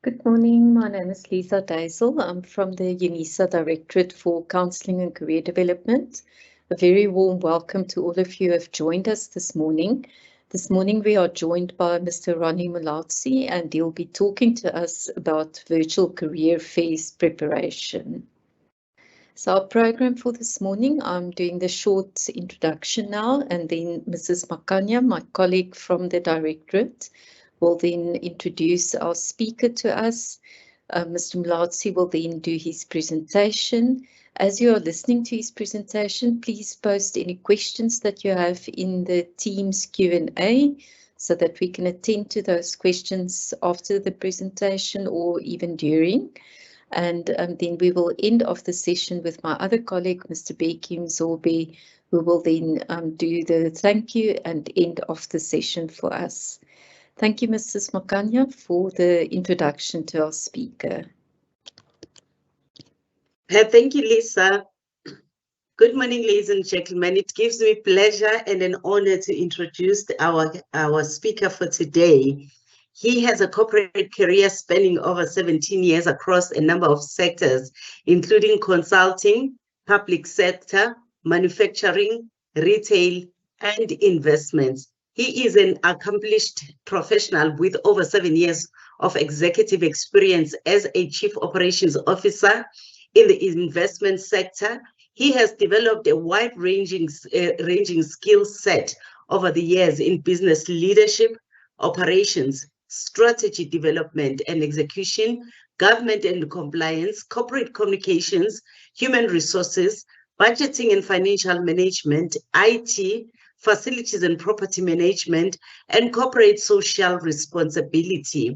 Good morning. My name is Lisa Daisel. I'm from the UNISA Directorate for Counselling and Career Development. A very warm welcome to all of you who have joined us this morning. This morning we are joined by Mr. Ronnie Mulaudzi, and he'll be talking to us about virtual career fairs preparation. So our program for this morning, I'm doing the short introduction now, and then Mrs. Makanya, my colleague from the Directorate, will then introduce our speaker to us. Mr. Mulaudzi will then do his presentation. As you are listening to his presentation, please post any questions that you have in the Teams Q&A so that we can attend to those questions after the presentation or even during. And then we will end off the session with my other colleague, Mr. Bekim Zorbe, who will then do the thank you and end off the session for us. Thank you, Mrs. Makanya, for the introduction to our speaker. Thank you, Lisa. Good morning, ladies and gentlemen. It gives me pleasure and an honor to introduce our speaker for today. He has a corporate career spanning over 17 years across a number of sectors, including consulting, public sector, manufacturing, retail, and investments. He is an accomplished professional with over 7 years of executive experience as a chief operations officer in the investment sector. He has developed a wide-ranging skill set over the years in business leadership, operations, strategy development and execution, government and compliance, corporate communications, human resources, budgeting and financial management, IT, facilities and property management, and corporate social responsibility.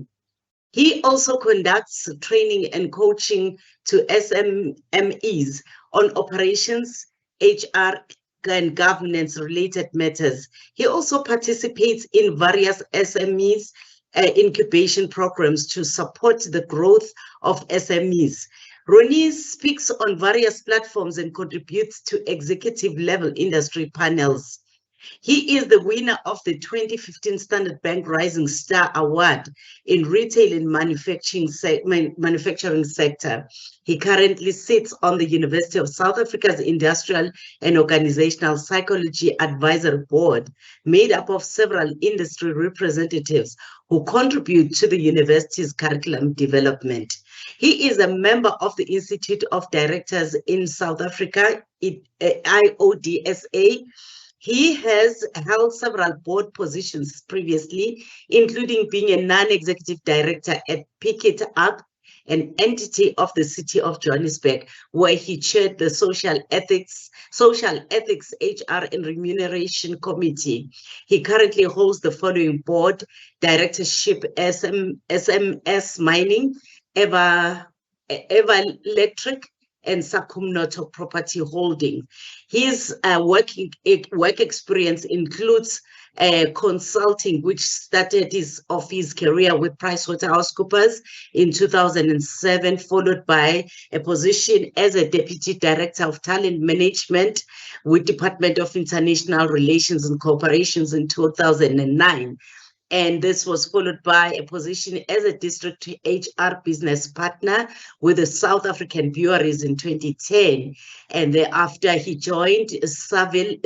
He also conducts training and coaching to SMEs on operations, HR, and governance-related matters. He also participates in various SMEs incubation programs to support the growth of SMEs. Ronnie speaks on various platforms and contributes to executive-level industry panels. He is the winner of the 2015 Standard Bank Rising Star Award in retail and manufacturing sector. He currently sits on the University of South Africa's Industrial and Organizational Psychology Advisory Board, made up of several industry representatives who contribute to the university's curriculum development. He is a member of the Institute of Directors in South Africa, IODSA. He has held several board positions previously, including being a non-executive director at Pick It Up, an entity of the City of Johannesburg, where he chaired the Social Ethics, HR and Remuneration Committee. He currently holds the following board directorship: SMS Mining, Eva Electric, and Sakumnoto Property Holding. His work experience includes consulting, which started his career with PricewaterhouseCoopers in 2007, followed by a position as a Deputy Director of Talent Management with Department of International Relations and Cooperations in 2009. And this was followed by a position as a district HR business partner with the South African Breweries in 2010. And thereafter, he joined Saville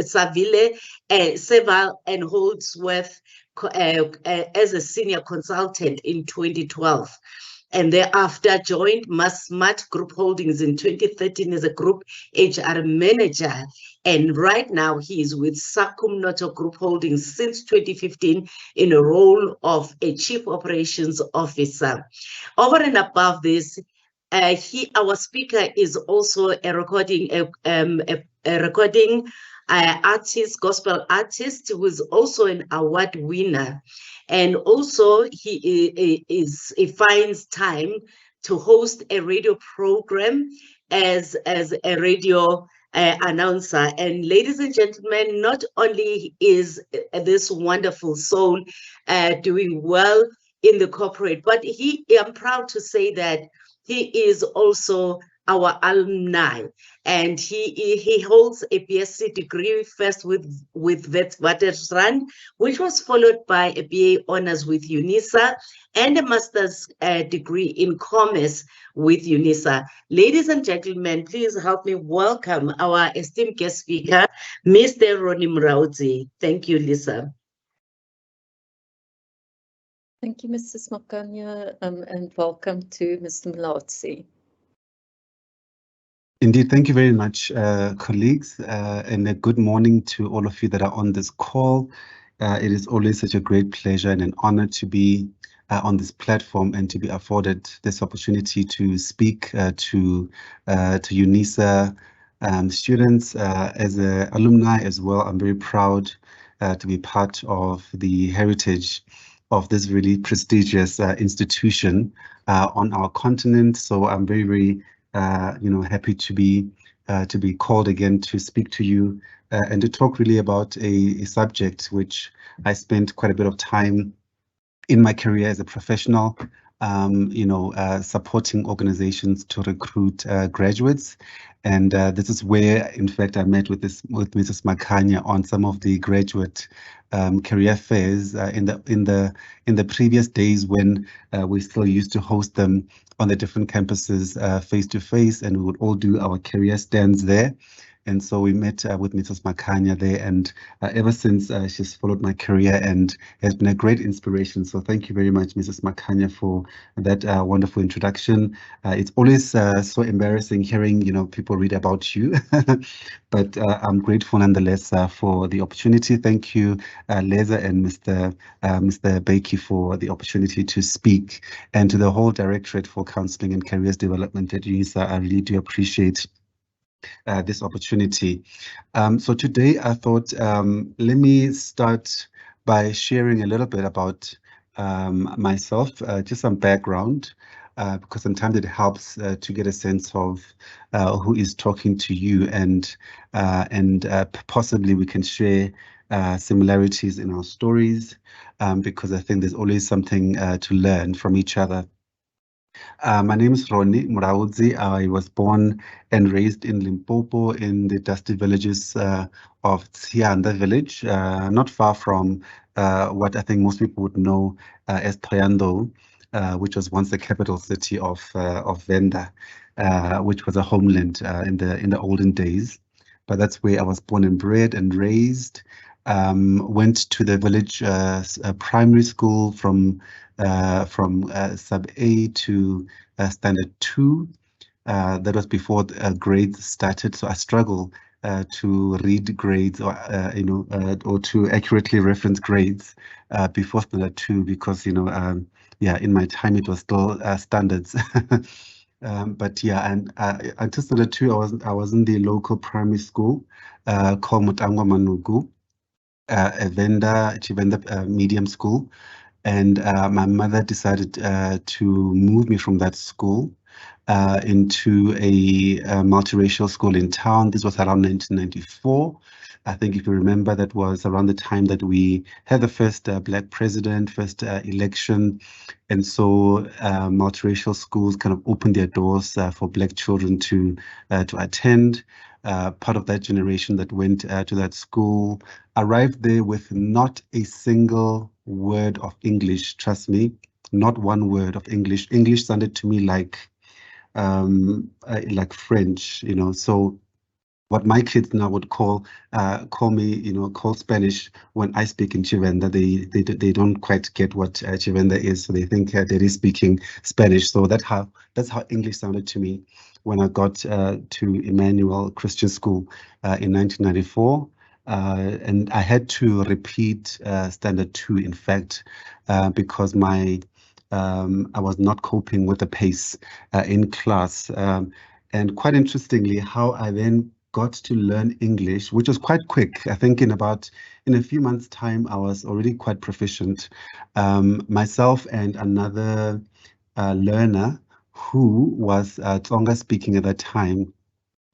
Seval and Holdsworth as a senior consultant in 2012. And thereafter joined Smart Group Holdings in 2013 as a group HR manager. And right now he is with Sakumnoto Group Holdings since 2015 in a role of a chief operations officer. Over and above this, our speaker is also a recording artist, gospel artist, who is also an award winner. And also he finds time to host a radio program as a radio announcer. And ladies and gentlemen, not only is this wonderful soul doing well in the corporate, but I'm proud to say that he is also our alumni, and he holds a BSc degree first with Witwatersrand, which was followed by a BA honors with UNISA and a master's degree in commerce with UNISA. Ladies and gentlemen, please help me welcome our esteemed guest speaker, Mr. Ronnie Mulaudzi. Thank you, Lisa. Thank you, Mrs. Makanya, and welcome to Mr. Mulaudzi. Indeed, thank you very much, colleagues, and a good morning to all of you that are on this call. It is always such a great pleasure and an honor to be on this platform and to be afforded this opportunity to speak to UNISA students. As an alumni as well, I'm very proud to be part of the heritage of this really prestigious institution on our continent. So I'm very, very happy to be called again to speak to you and to talk really about a subject which I spent quite a bit of time in my career as a professional, supporting organizations to recruit graduates. And this is where, in fact, I met with Mrs. Makanya on some of the graduate career fairs in the previous days when we still used to host them on the different campuses face to face, and we would all do our career stands there. And so we met with Mrs. Makanya there, and ever since she's followed my career and has been a great inspiration. So thank you very much, Mrs. Makanya, for that wonderful introduction. It's always so embarrassing hearing, people read about you, but I'm grateful nonetheless for the opportunity. Thank you, Leza and Mr. Bakey, for the opportunity to speak, and to the whole Directorate for Counseling and Careers Development at UNISA. I really do appreciate this opportunity. So today I thought, let me start by sharing a little bit about myself, just some background, because sometimes it helps to get a sense of who is talking to you, and possibly we can share similarities in our stories, because I think there's always something to learn from each other. My name is Ronnie Mulaudzi. I was born and raised in Limpopo in the dusty villages of Tsianda village, not far from what I think most people would know as Thohoyandou, which was once the capital city of Venda, which was a homeland in the olden days. But that's where I was born and bred and raised. Went to the village primary school from sub A to standard 2. That was before grades started, so I struggle to read grades or to accurately reference grades before standard 2, because in my time it was still standards. But yeah, and until standard 2, I was in the local primary school called Mutangwa Manugu, a Chivenda medium school. And my mother decided to move me from that school into a multiracial school in town. This was around 1994. I think if you remember, that was around the time that we had the first Black president, first election. And so multiracial schools kind of opened their doors for Black children to attend. Part of that generation that went to that school arrived there with not a single word of English. Trust me, not one word of English. English sounded to me like French, So what my kids now would call me, call Spanish when I speak in Chivenda, they don't quite get what Chivenda is, so they think that is speaking Spanish. So that's how English sounded to me when I got to Emmanuel Christian School in 1994. And I had to repeat standard 2, in fact, because I was not coping with the pace in class. And quite interestingly, how I then got to learn English, which was quite quick. I think in a few months' time, I was already quite proficient. Myself and another learner who was Tsonga speaking at that time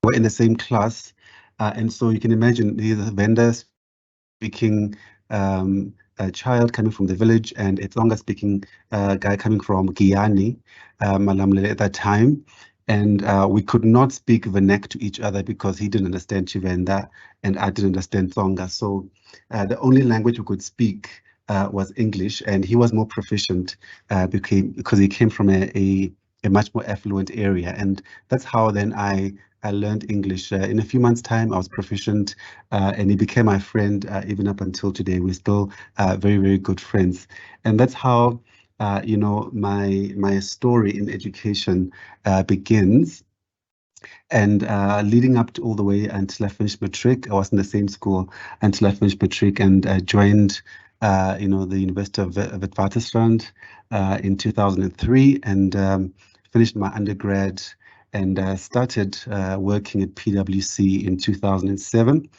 were in the same class. And so you can imagine these vendors speaking a child coming from the village and a Tsonga speaking guy coming from Giyani, Malamlele at that time. And we could not speak Vernac to each other because he didn't understand Tshivenda and I didn't understand Tsonga. So the only language we could speak was English, and he was more proficient because he came from a much more affluent area. And that's how then I learned English. In a few months' time, I was proficient, and he became my friend even up until today. We're still very, very good friends. And that's how you know, my story in education begins. And leading up to all the way until I finished matric, I was in the same school until I finished matric and joined, you know, the University of Witwatersrand in 2003 and finished my undergrad and started working at PwC in 2007.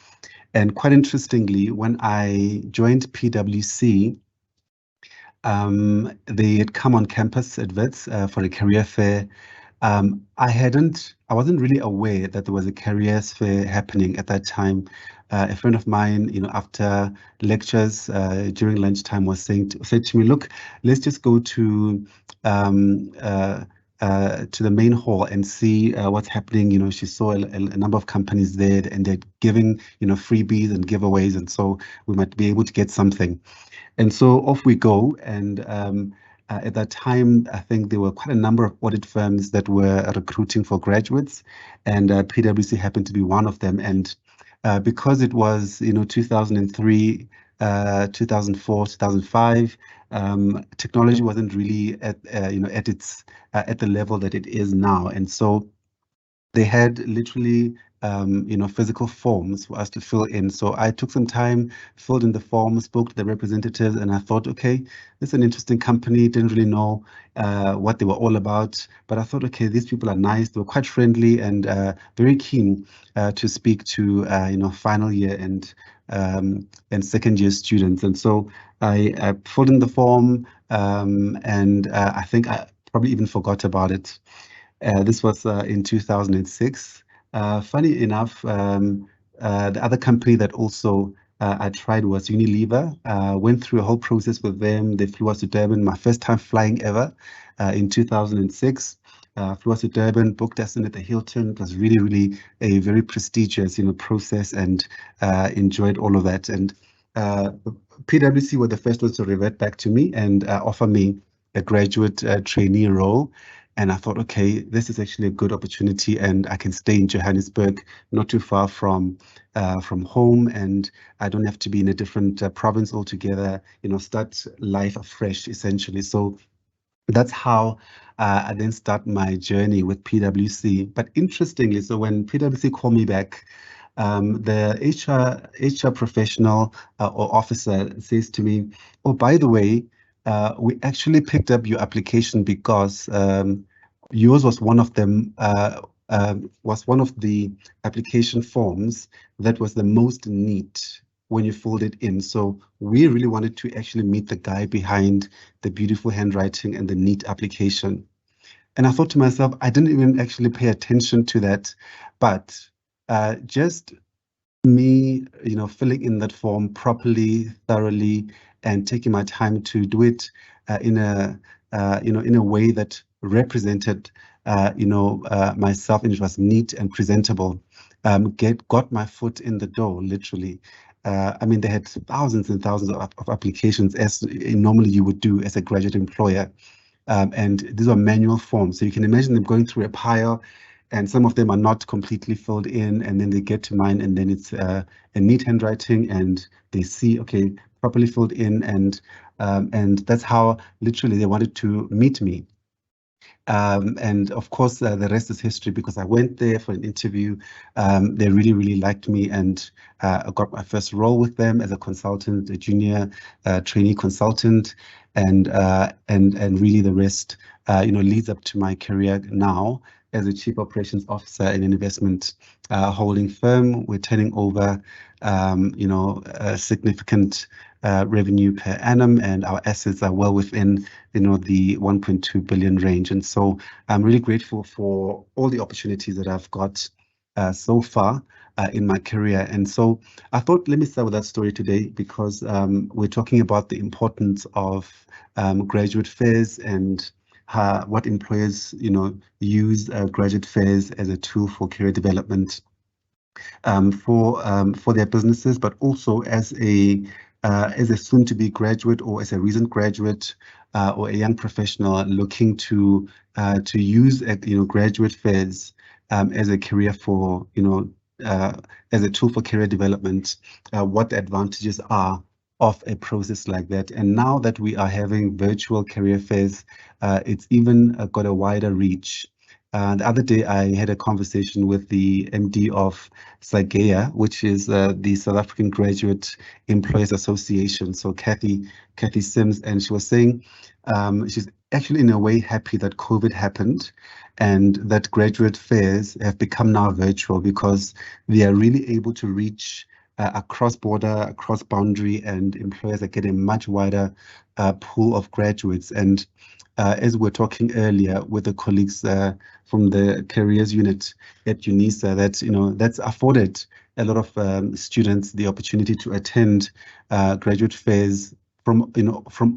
And quite interestingly, when I joined PwC, they had come on campus at Wits for a career fair. I wasn't really aware that there was a careers fair happening at that time. A friend of mine, you know, after lectures during lunchtime said to me, look, let's just go to the main hall and see what's happening. You know, she saw a number of companies there and they're giving, you know, freebies and giveaways. And so we might be able to get something. And so off we go. And at that time, I think there were quite a number of audit firms that were recruiting for graduates, and PwC happened to be one of them. And because it was, you know, 2003, 2004, 2005, technology wasn't really at, you know, at its at the level that it is now. And so they had literally, you know, physical forms for us to fill in. So I took some time, filled in the forms, spoke to the representatives, and I thought, okay, this is an interesting company. Didn't really know what they were all about, but I thought, okay, these people are nice. They were quite friendly and very keen to speak to, you know, final year and second year students. And so I filled in the form, and I think I probably even forgot about it. This was in 2006. Funny enough, the other company that also I tried was Unilever. Went through a whole process with them. They flew us to Durban, my first time flying ever in 2006. Flew us to Durban, booked us in at the Hilton. It was really, really a very prestigious, you know, process, and enjoyed all of that. And PwC were the first ones to revert back to me and offer me a graduate trainee role. And I thought, okay, this is actually a good opportunity, and I can stay in Johannesburg, not too far from home, and I don't have to be in a different province altogether. You know, start life afresh, essentially. So that's how I then start my journey with PwC. But interestingly, so when PwC called me back, the HR professional or officer says to me, "Oh, by the way, we actually picked up your application because yours was one of them." Was one of the application forms that was the most neat when you fold it in. So we really wanted to actually meet the guy behind the beautiful handwriting and the neat application. And I thought to myself, I didn't even actually pay attention to that, but just me, you know, filling in that form properly, thoroughly, and taking my time to do it in a, you know, in a way that represented, you know, myself, and it was neat and presentable. Got my foot in the door, literally. I mean, they had thousands and thousands of applications, as normally you would do as a graduate employer. And these are manual forms. So you can imagine them going through a pile, and some of them are not completely filled in, and then they get to mine, and then it's a neat handwriting, and they see, okay, properly filled in, and that's how literally they wanted to meet me. And of course, the rest is history, because I went there for an interview. They really, really liked me, and I got my first role with them as a consultant, a junior trainee consultant, and really the rest, you know, leads up to my career now as a chief operations officer in an investment holding firm. We're turning over, you know, a significant revenue per annum, and our assets are well within, you know, the 1.2 billion range. And so I'm really grateful for all the opportunities that I've got so far in my career. And so I thought, let me start with that story today, because we're talking about the importance of graduate fairs and what employers, use graduate fairs as a tool for career development for their businesses, but also as a soon-to-be graduate or as a recent graduate or a young professional looking to use graduate fairs as a career for as a tool for career development, what the advantages are of a process like that. And now that we are having virtual career fairs, it's even got a wider reach. The other day, I had a conversation with the MD of SAGEA, which is the South African Graduate Employers Association. So Kathy Sims, and she was saying she's actually in a way happy that COVID happened and that graduate fairs have become now virtual because they are really able to reach across border, across boundary, and employers are getting a much wider pool of graduates. And as we were talking earlier with the colleagues from the careers unit at UNISA, that's afforded a lot of students the opportunity to attend graduate fairs from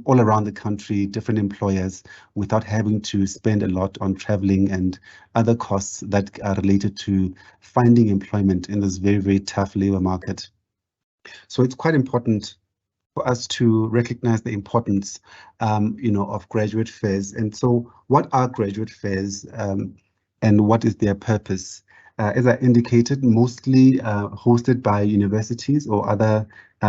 all around the country, different employers, without having to spend a lot on traveling and other costs that are related to finding employment in this very, very tough labor market. So it's quite important for us to recognize the importance, of graduate fairs. And so what are graduate fairs and what is their purpose? As I indicated, mostly hosted by universities or other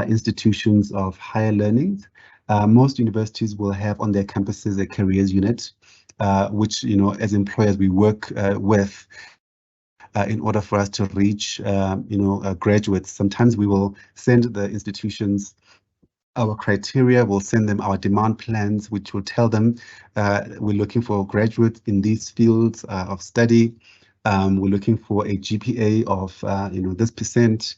institutions of higher learning. Most universities will have on their campuses a careers unit, which, as employers we work with in order for us to reach, graduates. Sometimes we will send the institutions our criteria, we'll send them our demand plans, which will tell them we're looking for graduates in these fields of study. We're looking for a GPA of this percent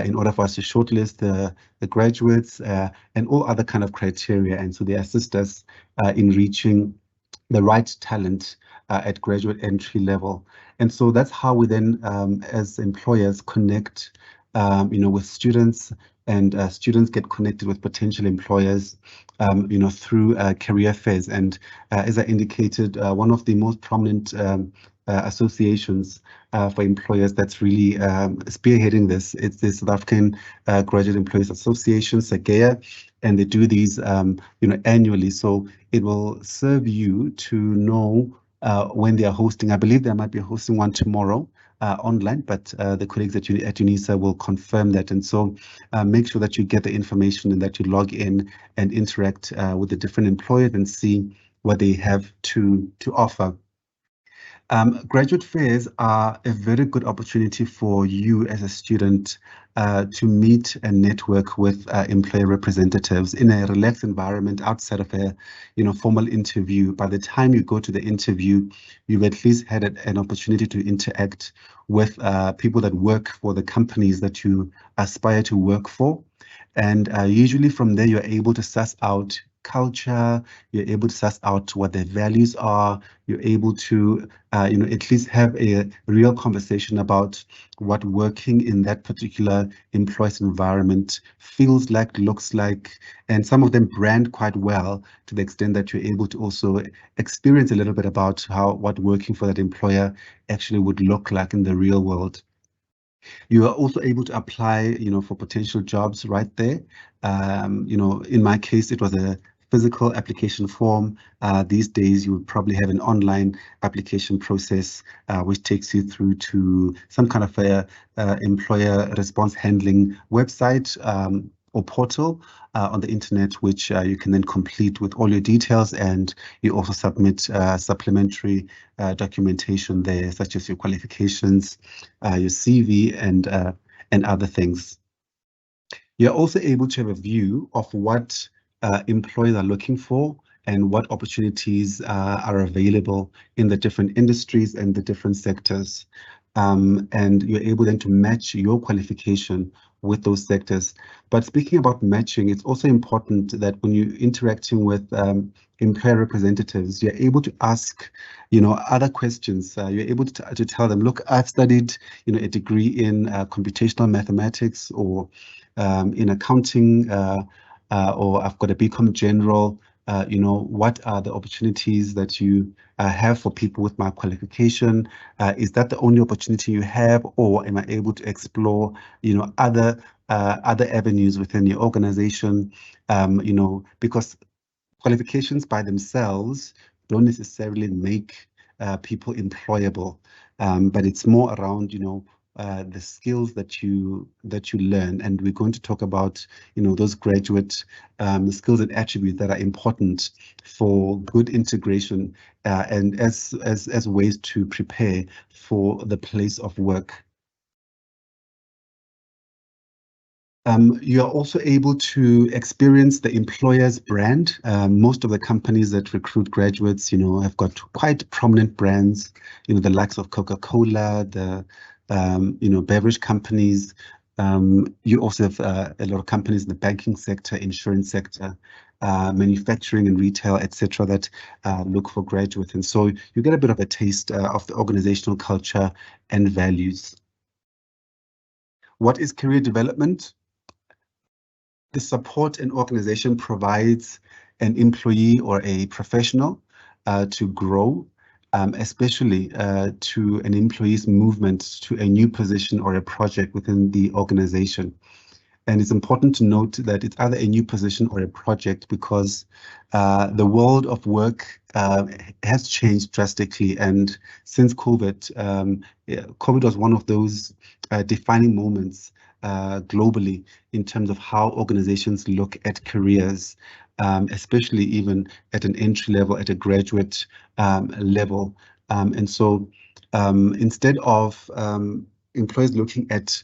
in order for us to shortlist the graduates and all other kind of criteria. And so they assist us in reaching the right talent at graduate entry level. And so that's how we then, as employers, connect with students, and students get connected with potential employers, through career fairs. And as I indicated, one of the most prominent associations for employers that's really spearheading this, it's the South African Graduate Employers Association, SAGEA, and they do these annually. So it will serve you to know when they are hosting. I believe they might be hosting one tomorrow online, but the colleagues at UNISA will confirm that. And so make sure that you get the information and that you log in and interact with the different employers and see what they have to offer. Graduate fairs are a very good opportunity for you as a student to meet and network with employer representatives in a relaxed environment outside of a formal interview. By the time you go to the interview, you've at least had an opportunity to interact with people that work for the companies that you aspire to work for. And usually from there, you're able to suss out culture, you're able to suss out what their values are, you're able to at least have a real conversation about what working in that particular employer's environment feels like, looks like, and some of them brand quite well to the extent that you're able to also experience a little bit about what working for that employer actually would look like in the real world. You are also able to apply, for potential jobs right there. In my case, it was a physical application form. These days, you would probably have an online application process, which takes you through to some kind of a employer response handling website or portal on the internet, which you can then complete with all your details, and you also submit supplementary documentation there, such as your qualifications, your CV, and other things. You're also able to have a view of what employers are looking for and what opportunities are available in the different industries and the different sectors. And you're able then to match your qualification with those sectors. But speaking about matching, it's also important that when you're interacting with employer representatives, you're able to ask, other questions. You're able to tell them, look, I've studied, a degree in computational mathematics or in accounting, or I've got a BCom general. what are the opportunities that you have for people with my qualification? Is that the only opportunity you have, or am I able to explore, other avenues within your organization? Because qualifications by themselves don't necessarily make people employable, but it's more around, the skills that you learn, and we're going to talk about, those graduate skills and attributes that are important for good integration and as ways to prepare for the place of work. You are also able to experience the employer's brand. Most of the companies that recruit graduates, have got quite prominent brands, the likes of Coca-Cola, the, beverage companies. You also have a lot of companies in the banking sector, insurance sector, manufacturing and retail, etc., that look for graduates. And so you get a bit of a taste of the organizational culture and values. What is career development? The support an organization provides an employee or a professional to grow, especially to an employee's movement to a new position or a project within the organization. And it's important to note that it's either a new position or a project because the world of work has changed drastically. And since COVID, COVID was one of those defining moments globally in terms of how organizations look at careers, especially even at an entry level, at a graduate level. And so instead of employers looking at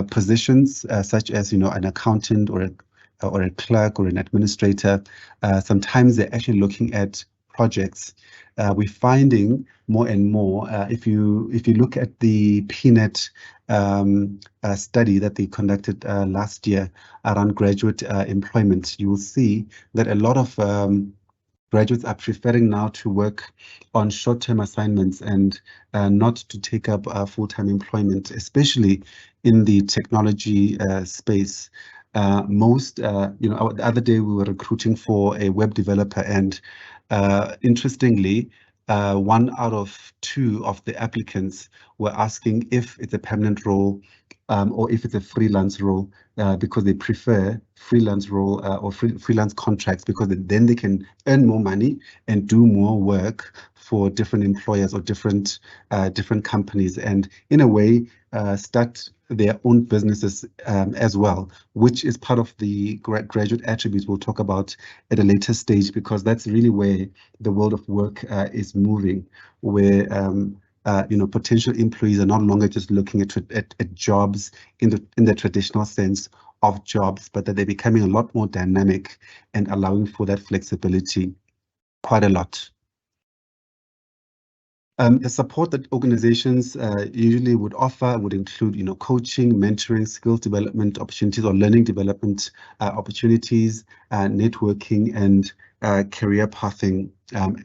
positions such as, an accountant or a clerk or an administrator, sometimes they're actually looking at projects. We're finding more and more, if you look at the PNET study that they conducted last year around graduate employment, you will see that a lot of graduates are preferring now to work on short-term assignments and not to take up full-time employment, especially in the technology space. The other day we were recruiting for a web developer, and interestingly, 1 out of 2 of the applicants were asking if it's a permanent role or if it's a freelance role, because they prefer freelance role or freelance contracts, because then they can earn more money and do more work for different employers or different companies, and in a way start their own businesses as well, which is part of the graduate attributes we'll talk about at a later stage, because that's really where the world of work is moving, where potential employees are no longer just looking at jobs in the traditional sense of jobs, but that they're becoming a lot more dynamic and allowing for that flexibility quite a lot. The support that organizations usually would offer would include, coaching, mentoring, skills development opportunities or learning development opportunities, networking, and career pathing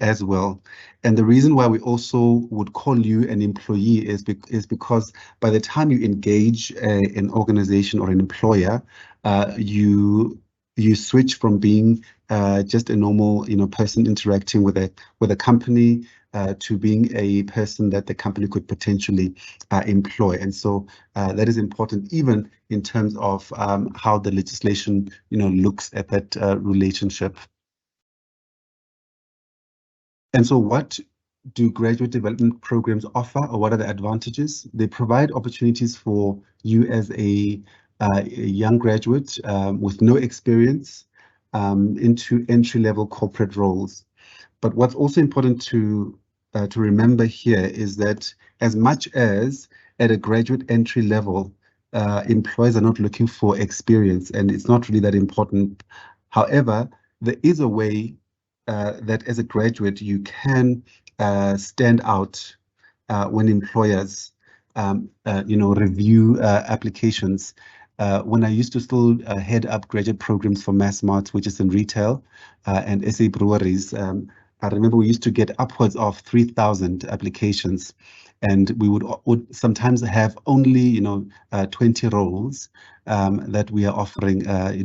as well. And the reason why we also would call you an employee is because by the time you engage an organization or an employer, you switch from being just a normal, person interacting with a company to being a person that the company could potentially employ. And so that is important, even in terms of how the legislation, looks at that relationship. And so what do graduate development programs offer, or what are the advantages? They provide opportunities for you as a young graduate with no experience into entry-level corporate roles. But what's also important to remember here is that as much as at a graduate entry level, employers are not looking for experience, and it's not really that important. However, there is a way that as a graduate you can stand out when employers review applications. When I used to still head up graduate programs for Massmart, which is in retail, and SA Breweries, I remember we used to get upwards of 3,000 applications. and we would sometimes have only 20 roles that we are offering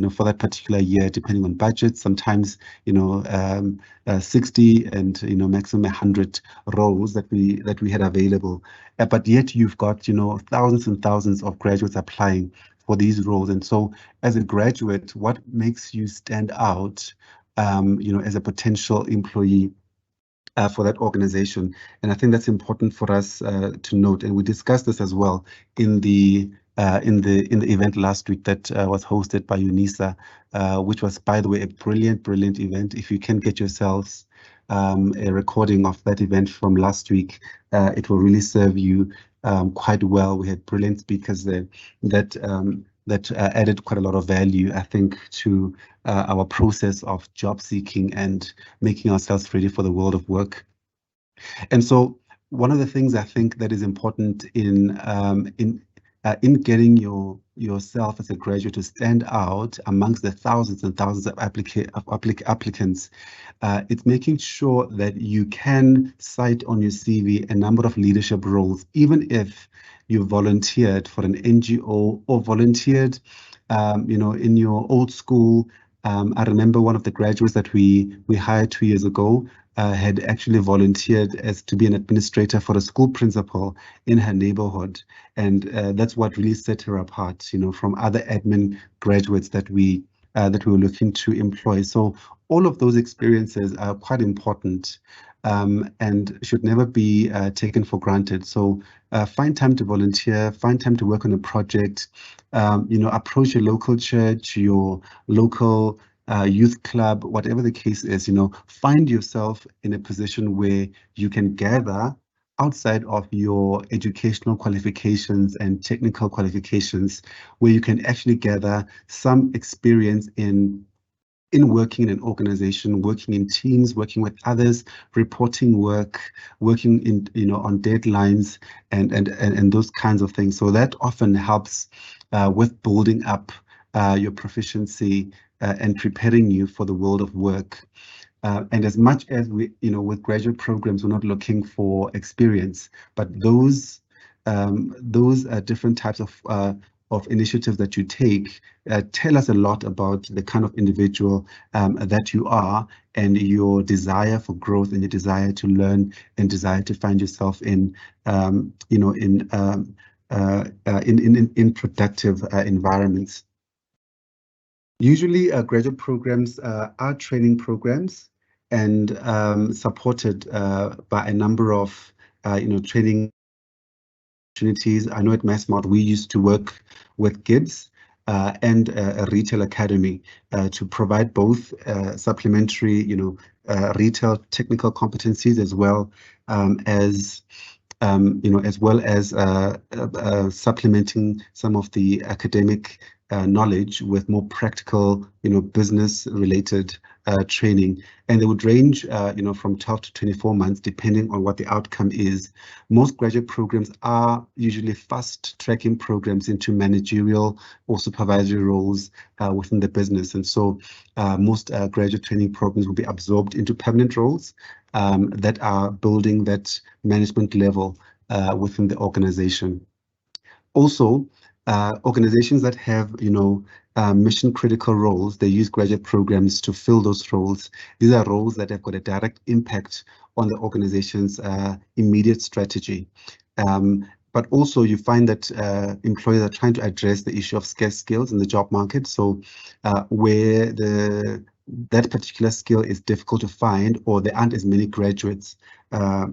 for that particular year, depending on budget. Sometimes 60 and maximum 100 roles that we had available, but yet you've got thousands and thousands of graduates applying for these roles. And so as a graduate, what makes you stand out as a potential employee for that organization? And I think that's important for us to note. And we discussed this as well in the event last week that was hosted by UNISA, which was, by the way, a brilliant event. If you can get yourselves a recording of that event from last week, it will really serve you quite well. We had brilliant speakers there that added quite a lot of value, I think, to our process of job seeking and making ourselves ready for the world of work. And so one of the things I think that is important in getting yourself as a graduate to stand out amongst the thousands and thousands of applicants, it's making sure that you can cite on your CV a number of leadership roles, even if you volunteered for an NGO or volunteered, in your old school. I remember one of the graduates that we hired 2 years ago had actually volunteered as to be an administrator for a school principal in her neighborhood, and that's what really set her apart, from other admin graduates that we were looking to employ. So all of those experiences are quite important and should never be taken for granted. So find time to volunteer, find time to work on a project, approach your local church, your local youth club, whatever the case is. Find yourself in a position where you can gather outside of your educational qualifications and technical qualifications, where you can actually gather some experience in working in an organization, working in teams, working with others, reporting work, working in on deadlines and those kinds of things. So that often helps with building up your proficiency and preparing you for the world of work. And as much as we, with graduate programs, we're not looking for experience, but those different types of initiatives that you take tell us a lot about the kind of individual that you are, and your desire for growth, and your desire to learn, and desire to find yourself in productive environments. Usually, graduate programs are training programs and supported by a number of training opportunities. I know at MassMart we used to work with Gibbs and a retail academy to provide both supplementary, retail technical competencies, as well as supplementing some of the academic knowledge with more practical, business-related training. And they would range, from 12 to 24 months, depending on what the outcome is. Most graduate programs are usually fast-tracking programs into managerial or supervisory roles within the business. And so most graduate training programs will be absorbed into permanent roles that are building that management level within the organization. Also, organizations that have, mission critical roles, they use graduate programs to fill those roles. These are roles that have got a direct impact on the organization's immediate strategy. But also you find that employers are trying to address the issue of scarce skills in the job market. So where that particular skill is difficult to find, or there aren't as many graduates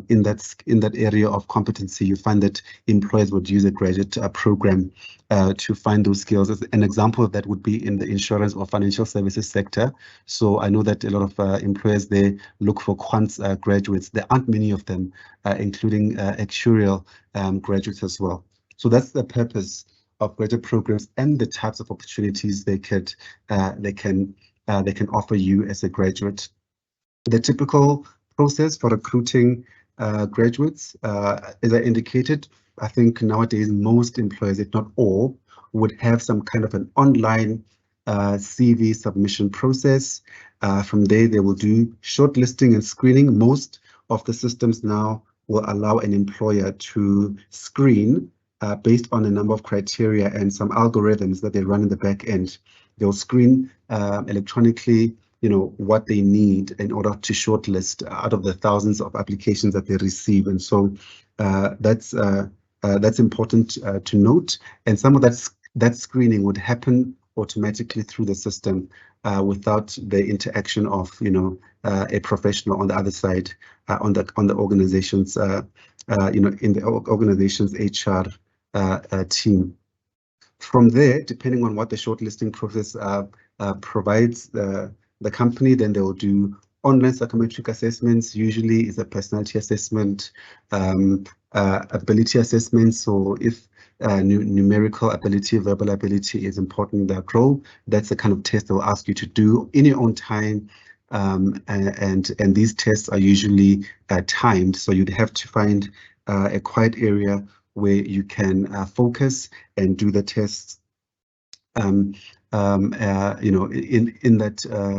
in that area of competency, you find that employers would use a graduate program to find those skills. As an example of that would be in the insurance or financial services sector. So I know that a lot of employers, they look for quants graduates. There aren't many of them, including actuarial graduates as well. So that's the purpose of graduate programs and the types of opportunities they can offer you as a graduate. The typical process for recruiting graduates, as I indicated, I think nowadays most employers, if not all, would have some kind of an online CV submission process. From there, they will do shortlisting and screening. Most of the systems now will allow an employer to screen based on a number of criteria and some algorithms that they run in the back end. They'll screen electronically, what they need in order to shortlist out of the thousands of applications that they receive. And so that's important to note. And some of that screening would happen automatically through the system without the interaction of a professional on the other side on the organization's in the organization's HR team. From there, depending on what the shortlisting process provides the company, then they will do online psychometric assessments. Usually is a personality assessment, ability assessment. So if numerical ability, verbal ability is important in that role, that's the kind of test they'll ask you to do in your own time. And these tests are usually timed, so you'd have to find a quiet area where you can focus and do the tests in that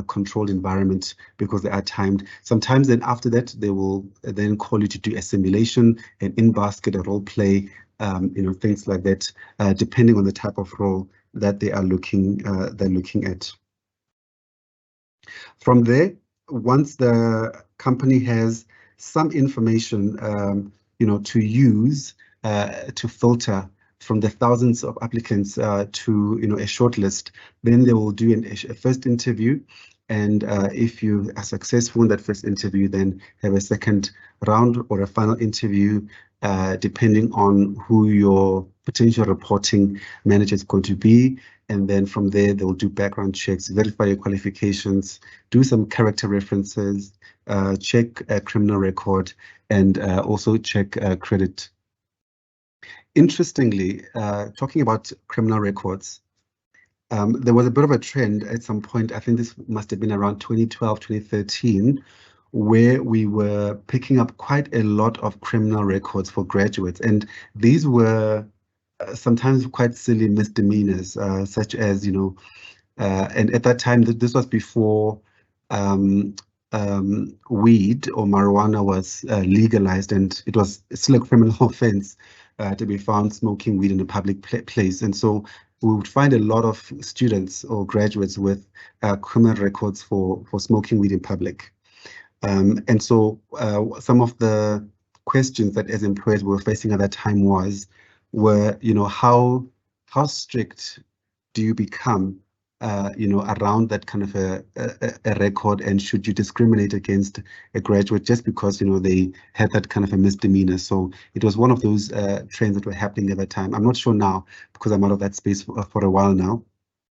controlled environment, because they are timed. Sometimes then after that, they will then call you to do a simulation, an in-basket, a role play, things like that, depending on the type of role that they are looking at. From there, once the company has some information, to use to filter from the thousands of applicants to a shortlist, then they will do a first interview. And if you are successful in that first interview, then have a second round or a final interview, depending on who your potential reporting manager is going to be. And then from there, they'll do background checks, verify your qualifications, do some character references, check a criminal record, and also check credit. Interestingly, talking about criminal records, there was a bit of a trend at some point, I think this must have been around 2012, 2013, where we were picking up quite a lot of criminal records for graduates. And these were sometimes quite silly misdemeanors, such as, and at that time, this was before weed or marijuana was legalized, and it was still a criminal offense to be found smoking weed in a public place. And so we would find a lot of students or graduates with criminal records for smoking weed in public. And so some of the questions that as employers were facing at that time were, how strict do you become, around that kind of a record, and should you discriminate against a graduate just because, they had that kind of a misdemeanor? So it was one of those trends that were happening at that time. I'm not sure now, because I'm out of that space for a while now,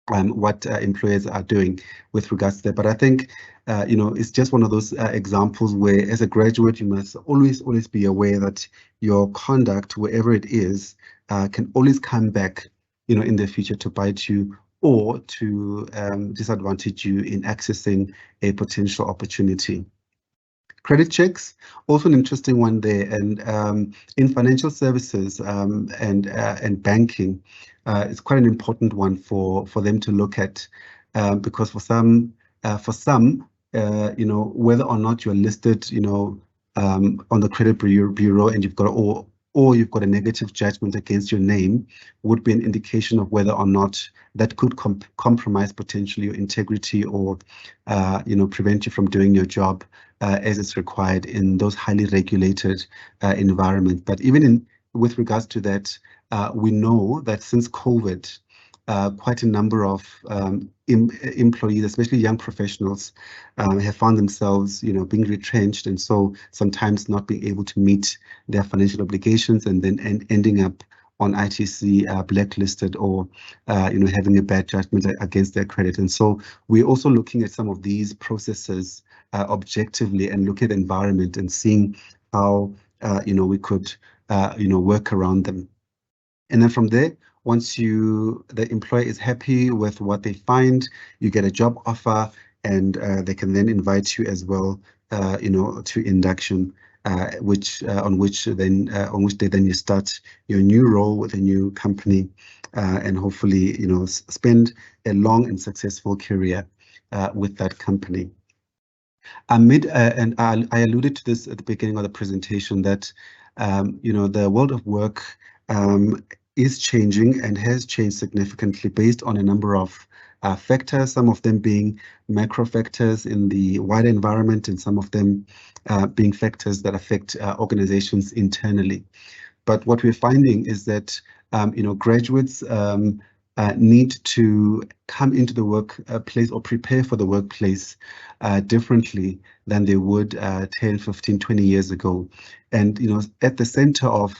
what employers are doing with regards to that. But I think, it's just one of those examples where as a graduate, you must always be aware that your conduct, wherever it is, can always come back, in the future to bite you or to disadvantage you in accessing a potential opportunity. Credit checks, also an interesting one there, and in financial services and banking, it's quite an important one for them to look at, because for some, whether or not you're listed, on the credit bureau, and you've got or you've got a negative judgment against your name, would be an indication of whether or not that could compromise potentially your integrity or, prevent you from doing your job as it's required in those highly regulated environments. But even with regards to that, we know that since COVID, quite a number of employees, especially young professionals, have found themselves, being retrenched, and so sometimes not being able to meet their financial obligations, and then ending up on ITC blacklisted, or having a bad judgment against their credit. And so we're also looking at some of these processes objectively, and look at the environment and seeing how we could work around them. And then from there, once the employer is happy with what they find, you get a job offer, and they can then invite you as well, to induction, on which day you start your new role with a new company, and hopefully, spend a long and successful career with that company. And I alluded to this at the beginning of the presentation that, the world of work is changing and has changed significantly based on a number of factors, some of them being macro factors in the wider environment and some of them being factors that affect organizations internally. But what we're finding is that, graduates need to come into the workplace or prepare for the workplace differently than they would 10, 15, 20 years ago. And, at the center of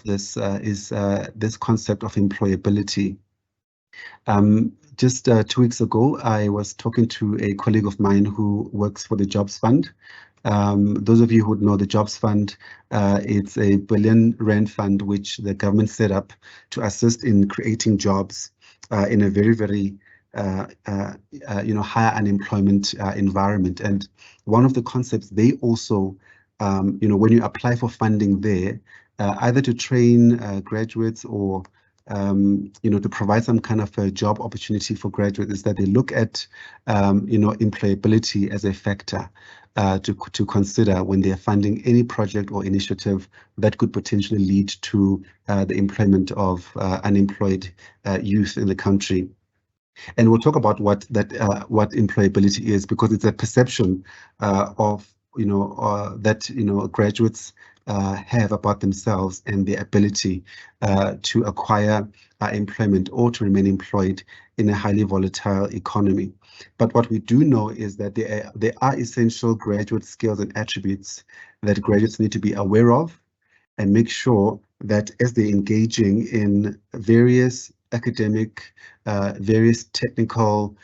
this is this concept of employability. Just 2 weeks ago, I was talking to a colleague of mine who works for the Jobs Fund. Those of you who know the Jobs Fund, it's a R1 billion fund which the government set up to assist in creating jobs in a very, very higher unemployment environment. And one of the concepts they also, when you apply for funding there, either to train graduates or to provide some kind of a job opportunity for graduates, is that they look at employability as a factor to consider when they are funding any project or initiative that could potentially lead to the employment of unemployed youth in the country. And we'll talk about what employability is, because it's a perception of that graduates have about themselves and their ability to acquire employment or to remain employed in a highly volatile economy. But what we do know is that there are essential graduate skills and attributes that graduates need to be aware of and make sure that as they're engaging in various academic, various technical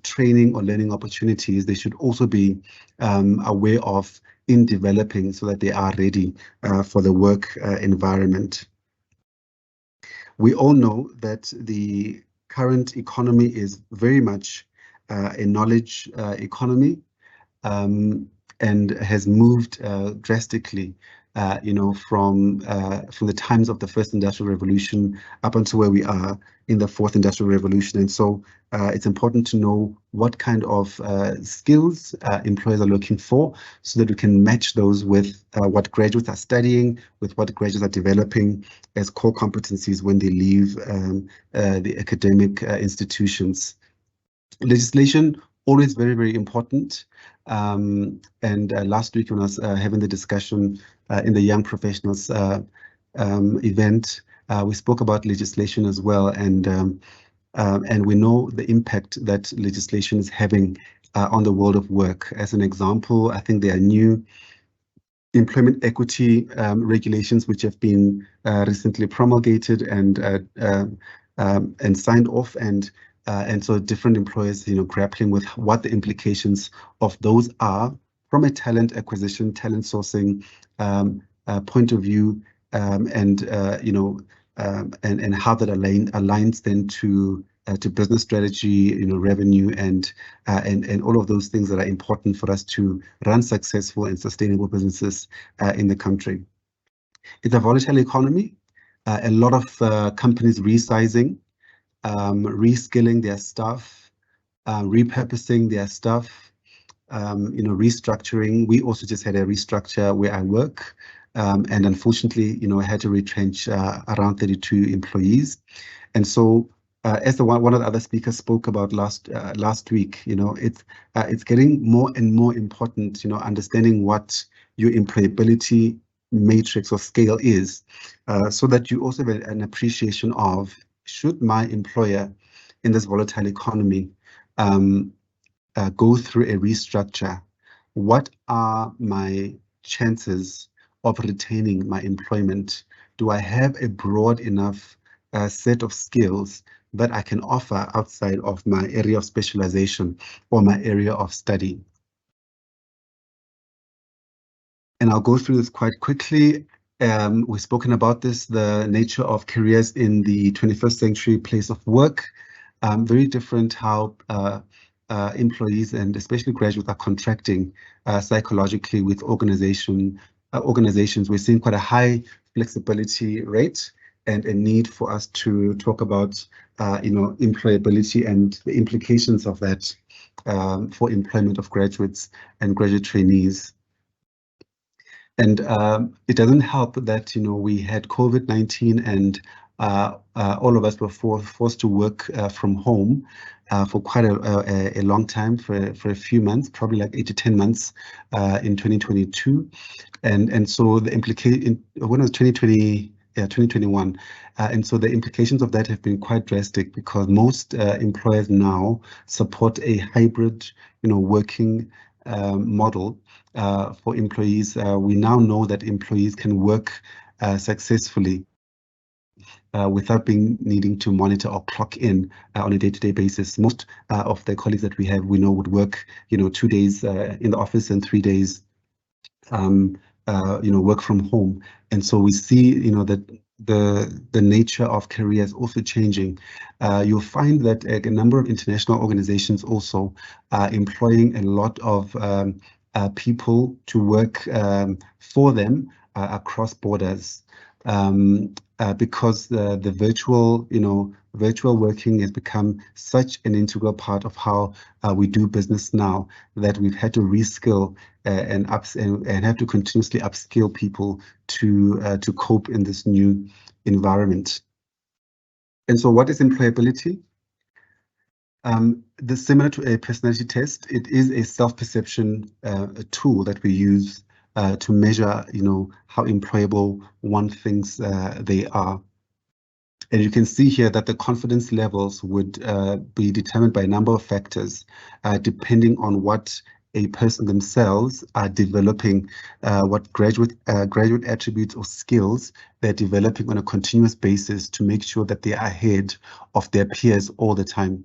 training or learning opportunities, they should also be aware of in developing so that they are ready for the work environment. We all know that the current economy is very much a knowledge economy and has moved drastically from the times of the first industrial revolution up until where we are in the fourth industrial revolution. And so it's important to know what kind of skills employers are looking for so that we can match those with what graduates are studying, with what graduates are developing as core competencies when they leave the academic institutions. Legislation, always very, very important. And last week when I was having the discussion in the Young Professionals event, we spoke about legislation as well, and we know the impact that legislation is having on the world of work. As an example, I think there are new employment equity regulations which have been recently promulgated and signed off, and so different employers, grappling with what the implications of those are from a talent acquisition, talent sourcing point of view, and how that aligns then to business strategy, revenue, and all of those things that are important for us to run successful and sustainable businesses in the country. It's a volatile economy. A lot of companies resizing, reskilling their staff, repurposing their staff, restructuring. We also just had a restructure where I work, and unfortunately, I had to retrench around 32 employees. And so, as one of the other speakers spoke about last week, it's getting more and more important, understanding what your employability matrix or scale is, so that you also have an appreciation of, should my employer in this volatile economy go through a restructure, what are my chances of retaining my employment? Do I have a broad enough set of skills that I can offer outside of my area of specialization or my area of study? And I'll go through this quite quickly. We've spoken about this, the nature of careers in the 21st century place of work. Very different how employees and especially graduates are contracting psychologically with organizations. We're seeing quite a high flexibility rate and a need for us to talk about employability and the implications of that for employment of graduates and graduate trainees. And it doesn't help that, we had COVID-19 and all of us were forced to work from home for quite a long time, for a few months, probably like 8 to 10 months in 2022. And so the implication, when it was 2020, 2021. And so the implications of that have been quite drastic, because most employers now support a hybrid, working model for employees. We now know that employees can work successfully without needing to monitor or clock in on a day-to-day basis. Most of the colleagues that we have, we know, would work, 2 days in the office and 3 days work from home. And so we see, that the nature of career is also changing. You'll find that a number of international organizations also are employing a lot of people to work for them across borders, because the virtual working has become such an integral part of how we do business now, that we've had to reskill and have to continuously upskill people to cope in this new environment. And so what is employability? Similar to a personality test, it is a self-perception tool that we use to measure, how employable one thinks they are. And you can see here that the confidence levels would be determined by a number of factors, depending on what a person themselves are developing, what graduate attributes or skills they're developing on a continuous basis to make sure that they are ahead of their peers all the time.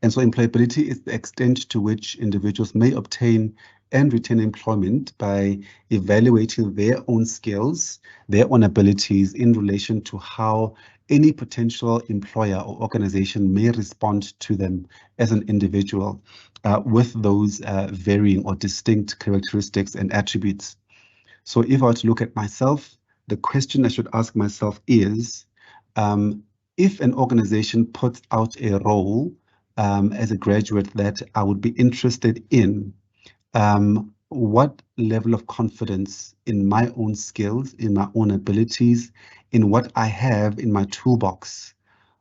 And so employability is the extent to which individuals may obtain and retain employment by evaluating their own skills, their own abilities in relation to how any potential employer or organization may respond to them as an individual with those varying or distinct characteristics and attributes. So if I were to look at myself, the question I should ask myself is, if an organization puts out a role as a graduate that I would be interested in, what level of confidence in my own skills, in my own abilities, in what I have in my toolbox,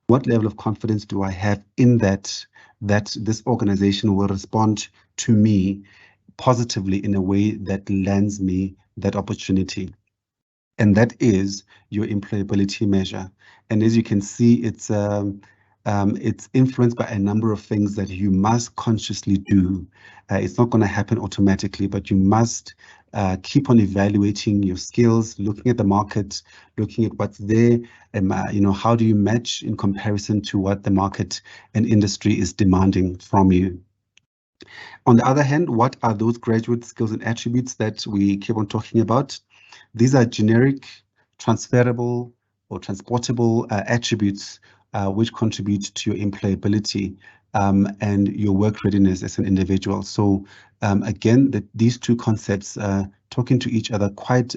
what level of confidence do I have in that this organization will respond to me positively in a way that lands me that opportunity? And that is your employability measure. And as you can see, it's influenced by a number of things that you must consciously do. It's not going to happen automatically, but you must keep on evaluating your skills, looking at the market, looking at what's there, and how do you match in comparison to what the market and industry is demanding from you. On the other hand, what are those graduate skills and attributes that we keep on talking about? These are generic, transferable, or transportable attributes which contribute to your employability and your work readiness as an individual. So again, these two concepts talking to each other quite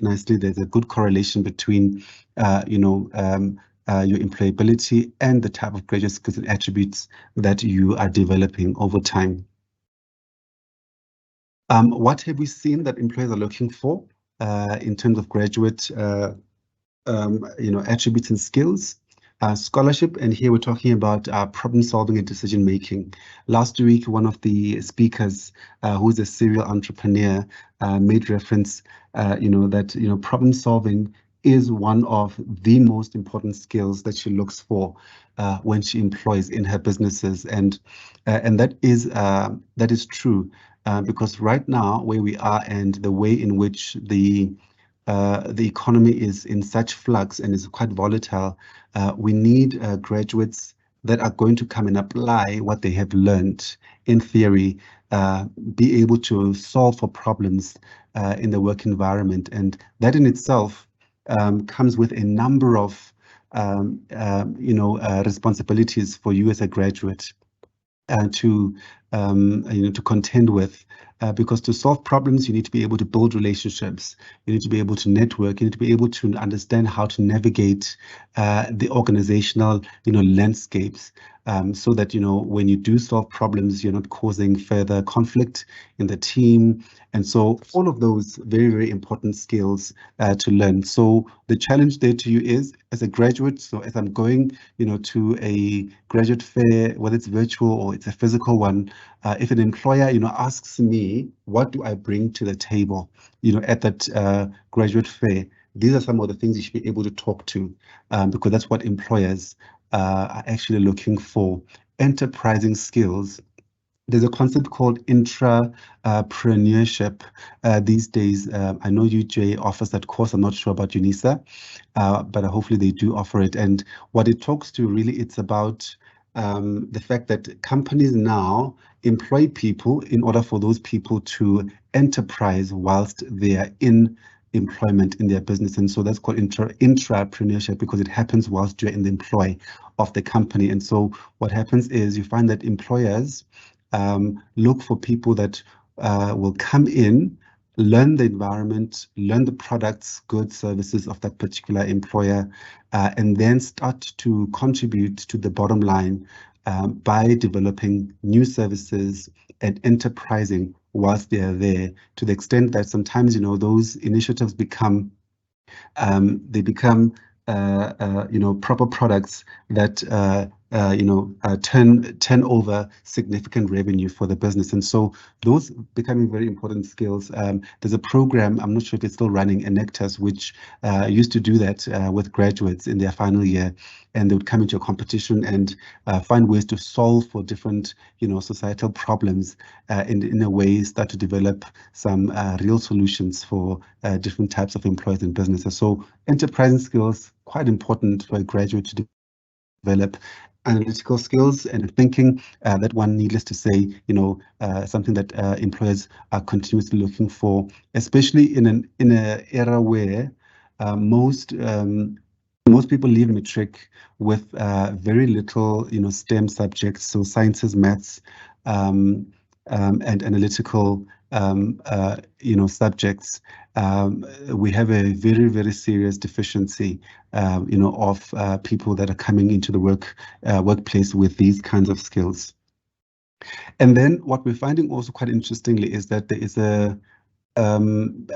nicely. There's a good correlation between your employability and the type of graduate skills and attributes that you are developing over time. What have we seen that employers are looking for in terms of graduate attributes and skills? Scholarship, and here we're talking about problem solving and decision making. Last week, one of the speakers, who's a serial entrepreneur, made reference, that problem solving is one of the most important skills that she looks for when she employs in her businesses, and that is true because right now where we are and the way in which the economy is in such flux and is quite volatile, we need graduates that are going to come and apply what they have learned in theory, be able to solve for problems in the work environment. And that in itself comes with a number of responsibilities for you as a graduate. To to contend with. Because to solve problems, you need to be able to build relationships. You need to be able to network. You need to be able to understand how to navigate the organizational, landscapes, so that, when you do solve problems, you're not causing further conflict in the team. And so all of those very, very important skills to learn. So the challenge there to you is, as a graduate, so as I'm going, to a graduate fair, whether it's virtual or it's a physical one, if an employer, asks me, what do I bring to the table, at that graduate fair, these are some of the things you should be able to talk to, because that's what employers are actually looking for. Enterprising skills. There's a concept called intrapreneurship these days. I know UJ offers that course. I'm not sure about UNISA, but hopefully they do offer it. And what it talks to really, it's about the fact that companies now employ people in order for those people to enterprise whilst they are in employment in their business. And so that's called intrapreneurship, because it happens whilst you're in the employ of the company. And so what happens is you find that employers look for people that will come in, learn the environment, learn the products, goods, services of that particular employer, and then start to contribute to the bottom line by developing new services and enterprising whilst they are there, to the extent that sometimes, those initiatives become proper products that turn over significant revenue for the business. And so those becoming very important skills. There's a program, I'm not sure if it's still running, Enectus, which used to do that with graduates in their final year, and they would come into a competition and find ways to solve for different, societal problems, in a way start to develop some real solutions for different types of employers and businesses. So enterprising skills, quite important for a graduate to develop. Analytical skills and thinking, that one, needless to say, something that employers are continuously looking for, especially in an era where most people leave matric with very little, STEM subjects, so sciences, maths, and analytical, subjects. We have a very, very serious deficiency, of people that are coming into the workplace with these kinds of skills. And then what we're finding also quite interestingly is that there is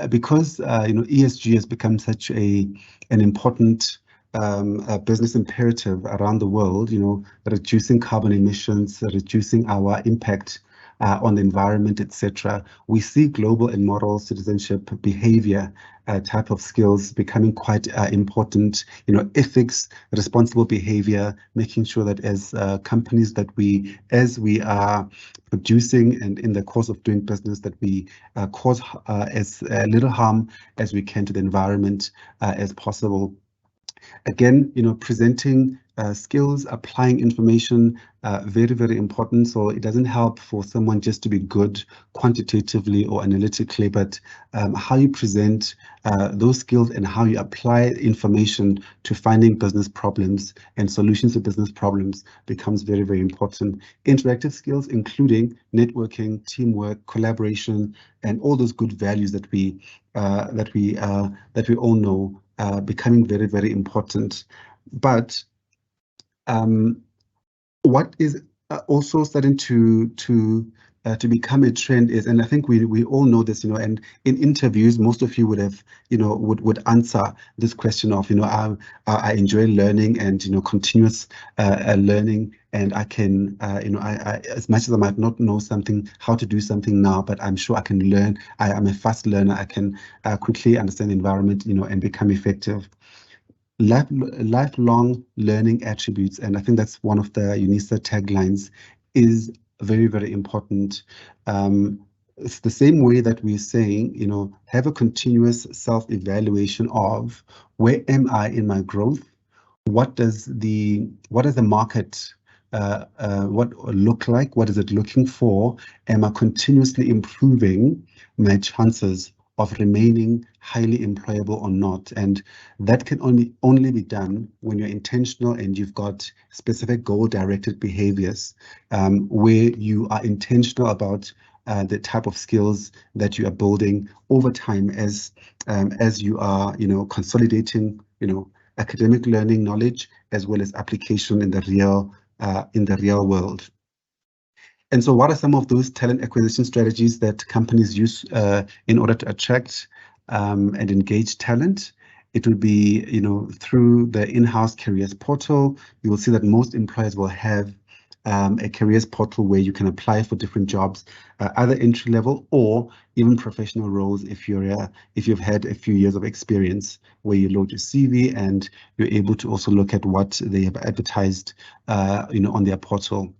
because ESG has become such an important business imperative around the world, reducing carbon emissions, reducing our impact on the environment, etc. We see global and moral citizenship behavior type of skills becoming quite important. Ethics, responsible behavior, making sure that as companies that as we are producing and in the course of doing business, that we cause as little harm as we can to the environment as possible. Again, presenting skills, applying information, very, very important. So it doesn't help for someone just to be good quantitatively or analytically, but how you present those skills and how you apply information to finding business problems and solutions to business problems becomes very, very important. Interactive skills, including networking, teamwork, collaboration, and all those good values that we all know, becoming very, very important. But what is also starting to become a trend is, and I think we all know this, and in interviews, most of you would have, would answer this question of, I enjoy learning and, continuous learning, and I can, I as much as I might not know how to do something now, but I'm sure I can learn. I am a fast learner. I can quickly understand the environment, and become effective. Lifelong learning attributes, and I think that's one of the UNISA taglines, is very, very important. It's the same way that we're saying, have a continuous self-evaluation of, where am I in my growth? What does the market look like? What is it looking for? Am I continuously improving my chances of remaining highly employable or not. And that can only be done when you're intentional and you've got specific goal-directed behaviors, where you are intentional about the type of skills that you are building over time as you are, consolidating, academic learning knowledge as well as application in the real world. And so what are some of those talent acquisition strategies that companies use in order to attract and engage talent? It would be, through the in-house careers portal. You will see that most employers will have a careers portal where you can apply for different jobs, either entry level or even professional roles if you've had a few years of experience, where you load your CV and you're able to also look at what they have advertised on their portal.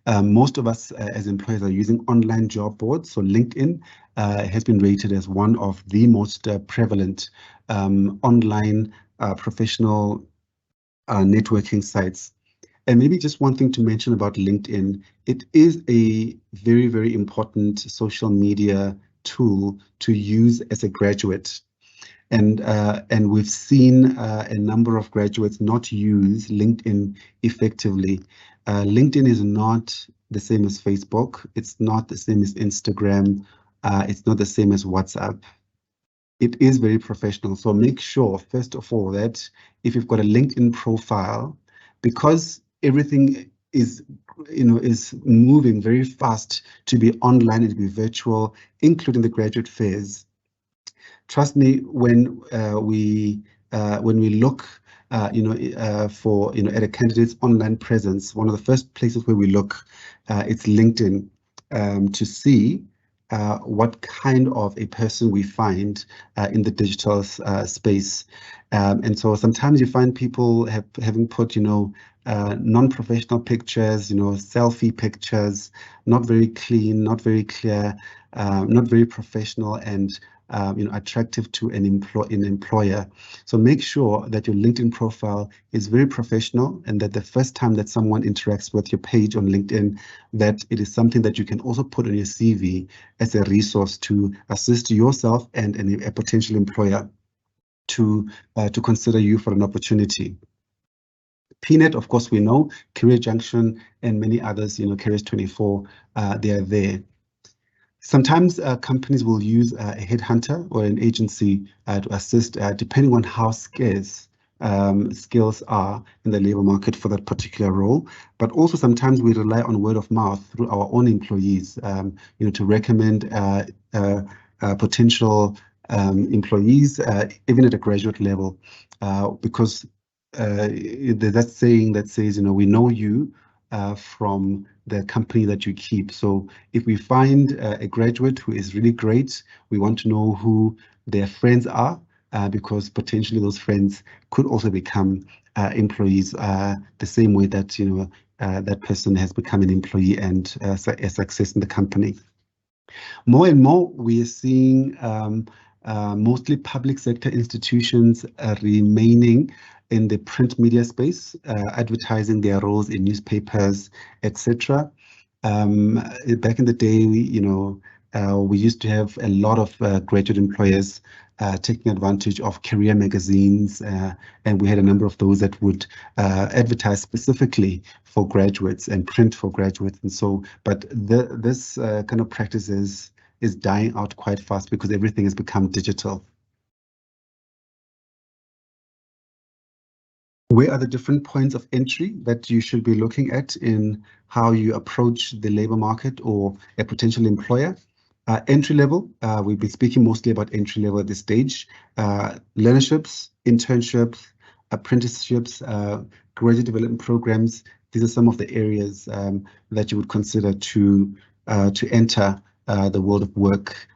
Most of us as employers are using online job boards. So LinkedIn has been rated as one of the most prevalent online professional networking sites. And maybe just one thing to mention about LinkedIn, it is a very, very important social media tool to use as a graduate. And we've seen a number of graduates not use LinkedIn effectively. LinkedIn is not the same as Facebook. It's not the same as Instagram. It's not the same as WhatsApp. It is very professional. So make sure, first of all, that if you've got a LinkedIn profile, because everything is moving very fast to be online and to be virtual, including the graduate fairs. Trust me, when we look, for at a candidate's online presence, one of the first places where we look, it's LinkedIn, to see what kind of a person we find in the digital space. And so sometimes you find people having put, non-professional pictures, selfie pictures, not very clean, not very clear, not very professional, and attractive to an employer. So make sure that your LinkedIn profile is very professional, and that the first time that someone interacts with your page on LinkedIn, that it is something that you can also put on your CV as a resource to assist yourself and a potential employer to consider you for an opportunity. PNET, of course, we know, Career Junction, and many others, Careers 24, they are there. Sometimes companies will use a headhunter or an agency to assist, depending on how scarce skills are in the labor market for that particular role. But also sometimes we rely on word of mouth through our own employees, to recommend potential employees, even at a graduate level, because there's that saying that says, we know you from the company that you keep. So if we find a graduate who is really great, we want to know who their friends are, because potentially those friends could also become employees, the same way that that person has become an employee and a success in the company. More and more, we are seeing mostly public sector institutions remaining in the print media space, advertising their roles in newspapers, etc. Back in the day, we used to have a lot of graduate employers taking advantage of career magazines, and we had a number of those that would advertise specifically for graduates and print for graduates. And so, but this kind of practice is dying out quite fast because everything has become digital. Where are the different points of entry that you should be looking at in how you approach the labor market or a potential employer? Entry level, we've been speaking mostly about entry level at this stage. Learnerships, internships, apprenticeships, graduate development programs. These are some of the areas that you would consider to enter the world of work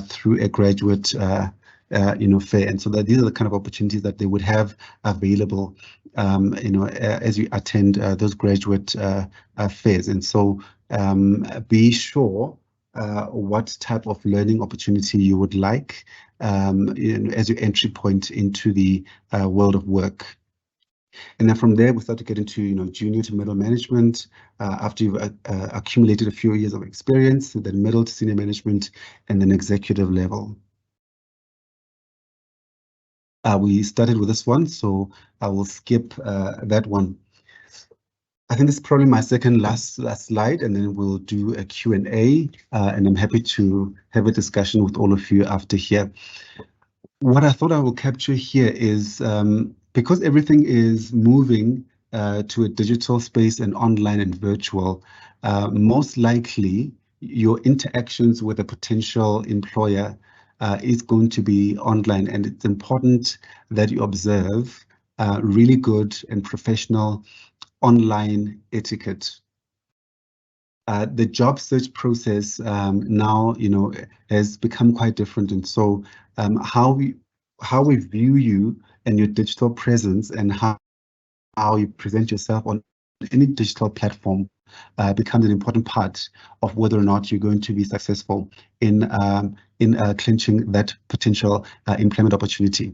through a graduate fair. And so that these are the kind of opportunities that they would have available, as you attend those graduate fairs. And so be sure what type of learning opportunity you would like as your entry point into the world of work. And then from there, we start to get into junior to middle management. After you've accumulated a few years of experience, then middle to senior management, and then executive level. We started with this one, so I will skip that one. I think this is probably my second last slide, and then we'll do a Q&A, and I'm happy to have a discussion with all of you after here. What I thought I will capture here is because everything is moving to a digital space and online and virtual, most likely your interactions with a potential employer is going to be online, and it's important that you observe really good and professional online etiquette. The job search process now, has become quite different, and so how we view you and your digital presence and how you present yourself on any digital platform becomes an important part of whether or not you're going to be successful in clinching that potential employment opportunity.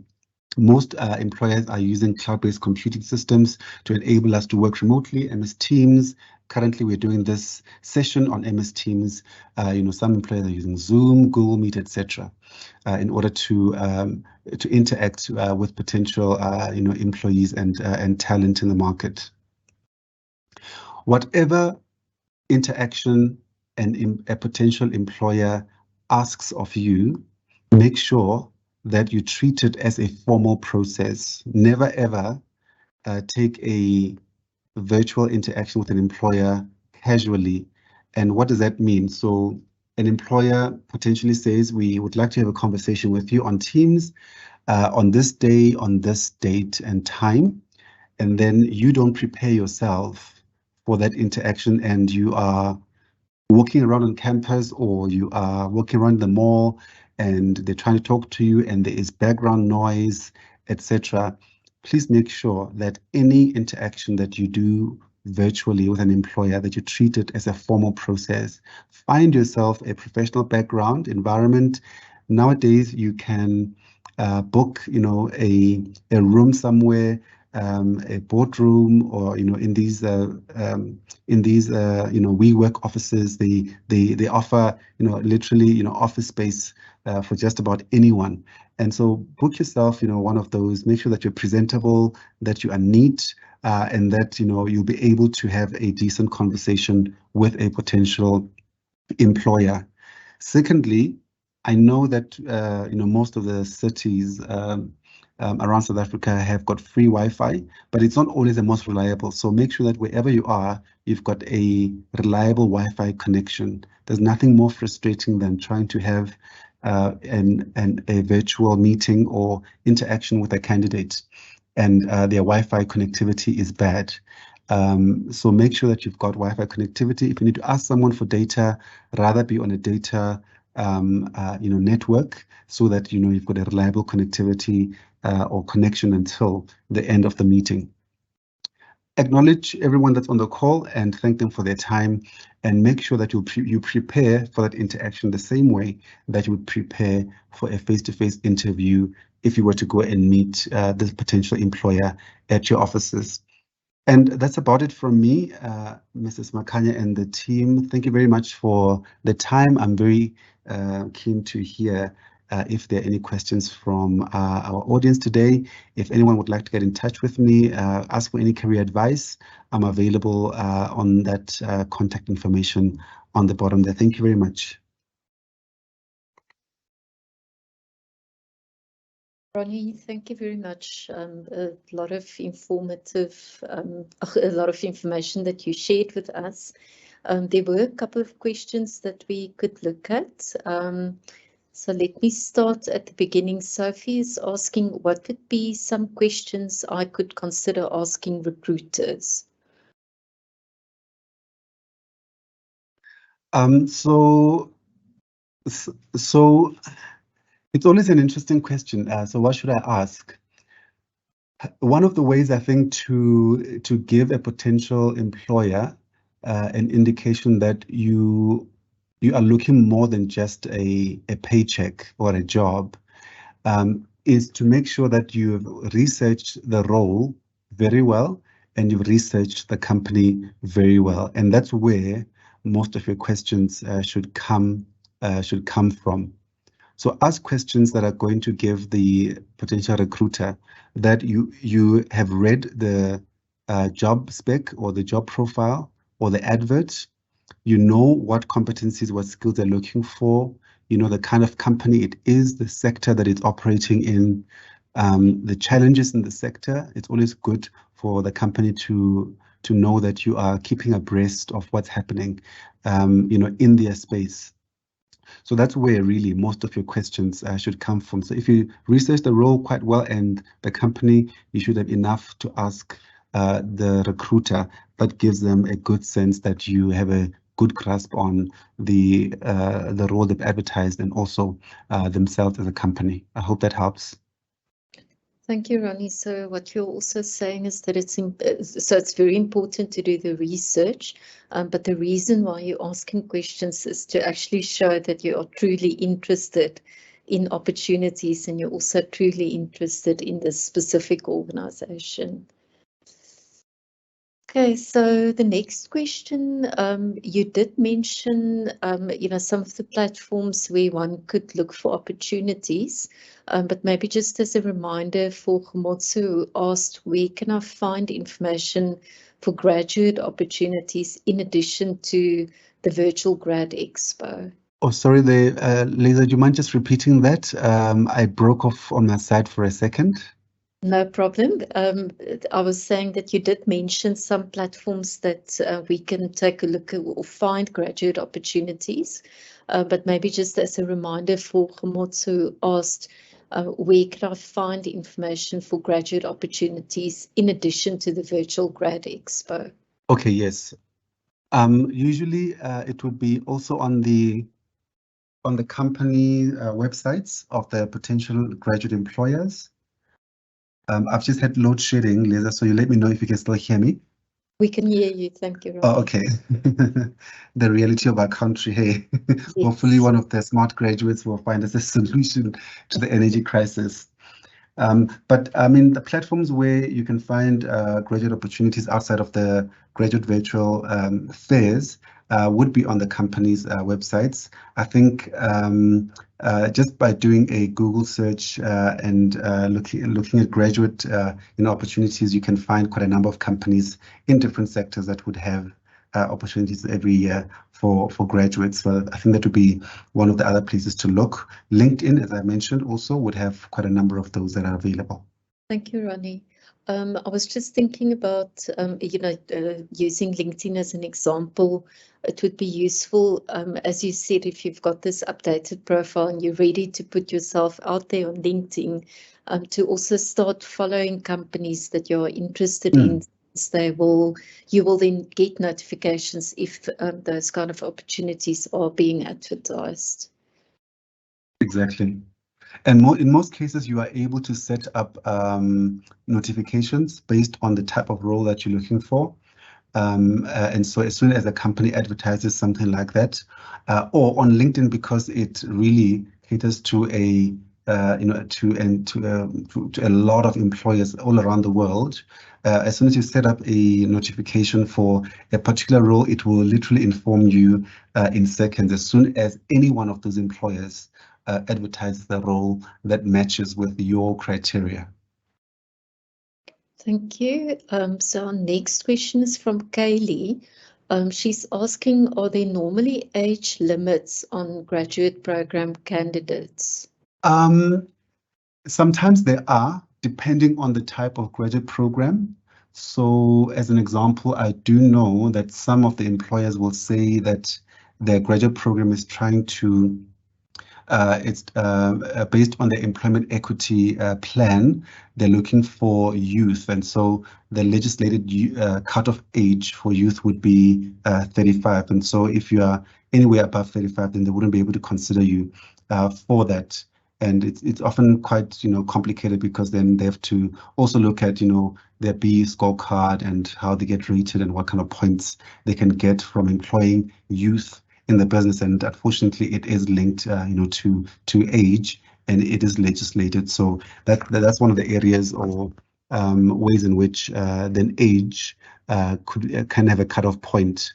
Most employers are using cloud-based computing systems to enable us to work remotely. MS Teams. Currently, we're doing this session on MS Teams. Some employers are using Zoom, Google Meet, etc., in order to interact with potential, employees and talent in the market. Whatever interaction a potential employer asks of you, make sure that you treat it as a formal process. Never ever take a virtual interaction with an employer casually. And what does that mean? So an employer potentially says, we would like to have a conversation with you on Teams on this day, on this date and time. And then you don't prepare yourself for that interaction, and you are walking around on campus, or you are walking around the mall and they're trying to talk to you and there is background noise, etc. Please make sure that any interaction that you do virtually with an employer, that you treat it as a formal process. Find yourself a professional background environment. Nowadays, you can book, a room somewhere, a boardroom, or in these WeWork offices. They offer literally office space for just about anyone. And so book yourself one of those. Make sure that you're presentable, that you are neat, and that you'll be able to have a decent conversation with a potential employer. Secondly, I know that most of the cities around South Africa have got free Wi-Fi, but it's not always the most reliable. So make sure that wherever you are, you've got a reliable Wi-Fi connection. There's nothing more frustrating than trying to have a virtual meeting or interaction with a candidate, and their Wi-Fi connectivity is bad. So make sure that you've got Wi-Fi connectivity. If you need to ask someone for data, rather be on a data network, so that you've got a reliable connectivity or connection until the end of the meeting. Acknowledge everyone that's on the call and thank them for their time, and make sure that you prepare for that interaction the same way that you would prepare for a face-to-face interview if you were to go and meet the potential employer at your offices. And that's about it from me, Mrs. Makhanya and the team. Thank you very much for the time. I'm very keen to hear if there are any questions from our audience today. If anyone would like to get in touch with me, ask for any career advice, I'm available on that contact information on the bottom there. Thank you very much. Ronnie, thank you very much. A lot of informative, a lot of information that you shared with us. There were a couple of questions that we could look at. So let me start at the beginning. Sophie is asking, what would be some questions I could consider asking recruiters? So it's always an interesting question. So what should I ask? One of the ways I think to give a potential employer an indication that you are looking more than just a paycheck or a job is to make sure that you've researched the role very well and you've researched the company very well. And that's where most of your questions should come from. So ask questions that are going to give the potential recruiter that you have read the job spec or the job profile or the advert. You know what competencies, what skills they're looking for. You know the kind of company it is, the sector that it's operating in, the challenges in the sector. It's always good for the company to know that you are keeping abreast of what's happening, in their space. So that's where really most of your questions should come from. So if you research the role quite well and the company, you should have enough to ask the recruiter, but gives them a good sense that you have a good grasp on the role they've advertised and also themselves as a company. I hope that helps. Thank you, Ronnie. So what you're also saying is that it's very important to do the research, but the reason why you're asking questions is to actually show that you are truly interested in opportunities and you're also truly interested in this specific organization. Okay, so the next question, you did mention, some of the platforms where one could look for opportunities, but maybe just as a reminder for Khomotso, who asked, where can I find information for graduate opportunities in addition to the Virtual Grad Expo? Oh, sorry, Lisa, do you mind just repeating that? I broke off on my side for a second. No problem. I was saying that you did mention some platforms that we can take a look at or find graduate opportunities, but maybe just as a reminder for Khomotso, who asked, where can I find information for graduate opportunities in addition to the Virtual Grad Expo? Okay, yes. Usually it would be also on the company websites of the potential graduate employers. I've just had load shedding, Lisa, so you let me know if you can still hear me. We can hear you. Thank you, Ronnie. Oh, okay. The reality of our country, hey. Yes. Hopefully one of the smart graduates will find us a solution to the energy crisis. But I mean, the platforms where you can find graduate opportunities outside of the graduate virtual fairs would be on the company's websites. I think just by doing a Google search and looking at graduate opportunities, you can find quite a number of companies in different sectors that would have opportunities every year for graduates. So I think that would be one of the other places to look. LinkedIn, as I mentioned, also would have quite a number of those that are available. Thank you, Ronnie. I was just thinking about, using LinkedIn as an example. It would be useful, as you said, if you've got this updated profile and you're ready to put yourself out there on LinkedIn, to also start following companies that you're interested in. You will then get notifications if those kind of opportunities are being advertised. Exactly. And in most cases, you are able to set up notifications based on the type of role that you're looking for. And so as soon as a company advertises something like that, or on LinkedIn, because it really caters to a to a lot of employers all around the world. As soon as you set up a notification for a particular role, it will literally inform you in seconds as soon as any one of those employers advertises the role that matches with your criteria. Thank you. So our next question is from Kaylee. She's asking, are there normally age limits on graduate program candidates? Sometimes there are, depending on the type of graduate program. So as an example, I do know that some of the employers will say that their graduate program is trying to, it's based on the employment equity plan, they're looking for youth. And so the legislated cutoff age for youth would be 35. And so if you are anywhere above 35, then they wouldn't be able to consider you for that. And it's often quite, complicated because then they have to also look at, their B scorecard and how they get rated and what kind of points they can get from employing youth in the business. And unfortunately, it is linked, to age, and it is legislated. So that's one of the areas or ways in which then age can have a cutoff point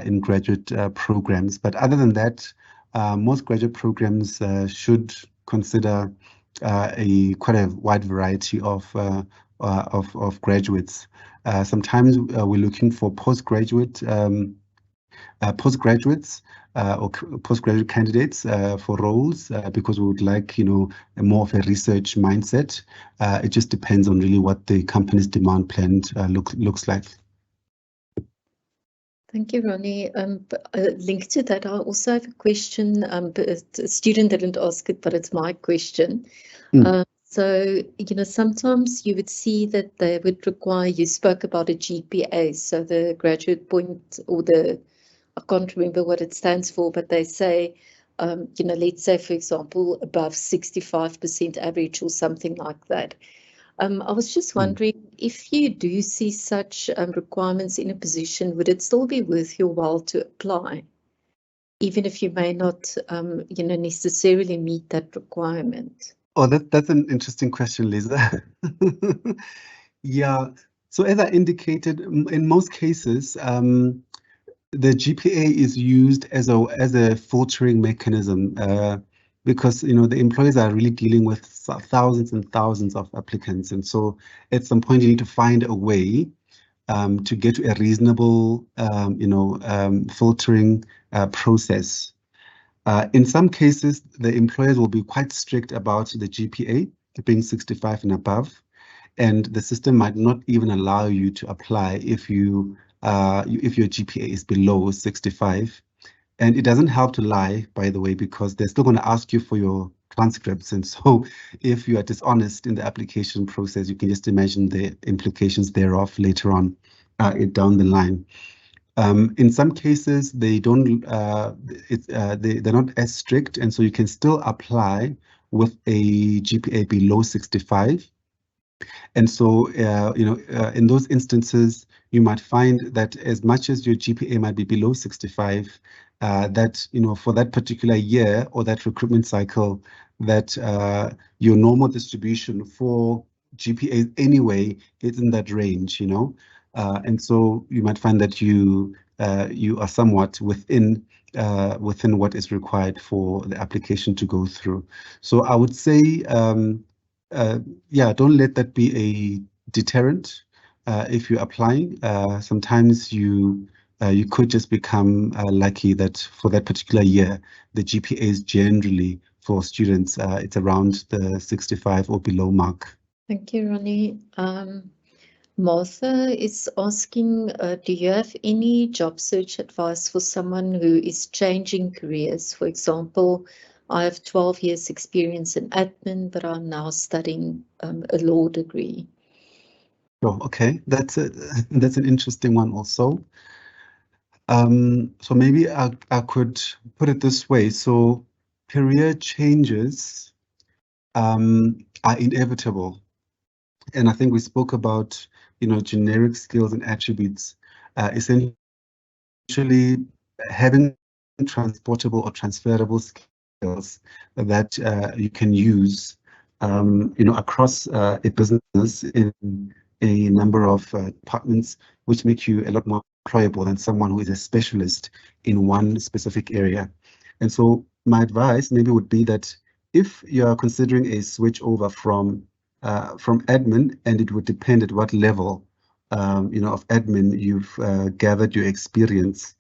in graduate programs. But other than that, most graduate programs should consider quite a wide variety of graduates. Sometimes we're looking for postgraduates or postgraduate candidates for roles because we would like, more of a research mindset. It just depends on really what the company's demand plan looks like. Thank you, Ronnie. Linked to that, I also have a question. A student didn't ask it, but it's my question. So, sometimes you would see that they would require, you spoke about a GPA, so the graduate point, or I can't remember what it stands for, but they say, let's say, for example, above 65% average or something like that. I was just wondering, if you do see such requirements in a position, would it still be worth your while to apply, even if you may not, necessarily meet that requirement? Oh, that's an interesting question, Lisa. Yeah. So as I indicated, in most cases, the GPA is used as a filtering mechanism because the employers are really dealing with thousands and thousands of applicants, and so at some point you need to find a way to get to a reasonable, filtering process. In some cases, the employers will be quite strict about the GPA being 65 and above, and the system might not even allow you to apply if your GPA is below 65. And it doesn't help to lie, by the way, because they're still going to ask you for your transcripts. And so if you are dishonest in the application process, you can just imagine the implications thereof later on down the line. In some cases, they don't. They're not as strict, and so you can still apply with a GPA below 65. And so, in those instances, you might find that as much as your GPA might be below 65, that for that particular year or that recruitment cycle, that your normal distribution for GPAs anyway is in that range, and so you might find that you are somewhat within what is required for the application to go through. So I would say, yeah, don't let that be a deterrent if you're applying. Sometimes you could just become lucky that for that particular year, the GPA is generally for students, it's around the 65 or below mark. Thank you, Ronnie. Martha is asking, do you have any job search advice for someone who is changing careers? For example, I have 12 years experience in admin, but I'm now studying a law degree. Oh, okay, that's an interesting one also. So maybe I could put it this way. So career changes are inevitable. And I think we spoke about, generic skills and attributes, essentially having transportable or transferable skills that you can use, across a business in a number of departments, which make you a lot more employable than someone who is a specialist in one specific area. And so my advice maybe would be that if you are considering a switch over from admin, and it would depend at what level, of admin you've gathered your experience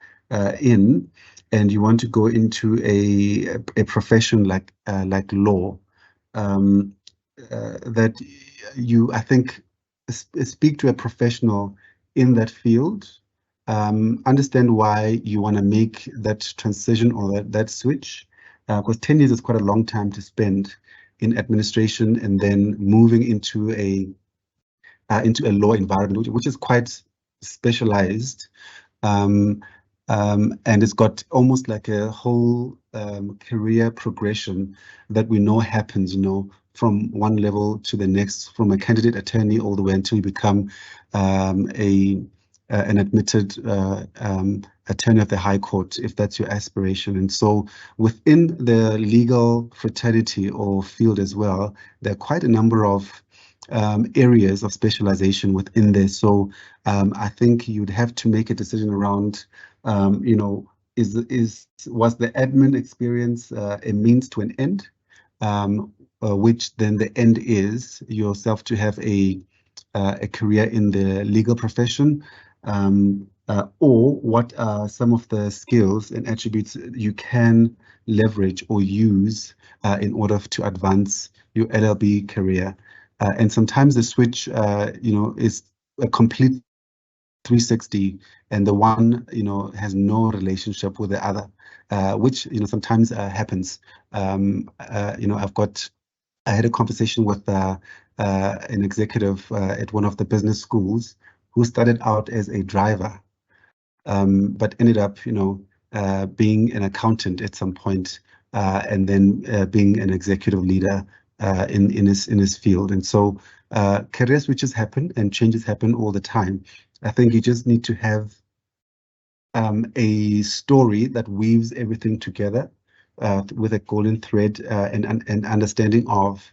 in, and you want to go into a profession like law, that I think, speak to a professional in that field, understand why you want to make that transition or that switch, because 10 years is quite a long time to spend in administration and then moving into a law environment, which is quite specialized, and it's got almost like a whole career progression that we know happens, from one level to the next, from a candidate attorney all the way until you become an admitted attorney of the High Court, if that's your aspiration. And so within the legal fraternity or field as well, there are quite a number of areas of specialization within there. So I think you'd have to make a decision around, was the admin experience a means to an end, which then the end is yourself to have a career in the legal profession, or what are some of the skills and attributes you can leverage or use in order to advance your LLB career. And sometimes the switch, is a complete 360, and the one, has no relationship with the other, which, sometimes happens. I had a conversation with an executive at one of the business schools who started out as a driver, but ended up, being an accountant at some point, and then being an executive leader in his field. And so career switches happen and changes happen all the time. I think you just need to have a story that weaves everything together with a golden thread and understanding of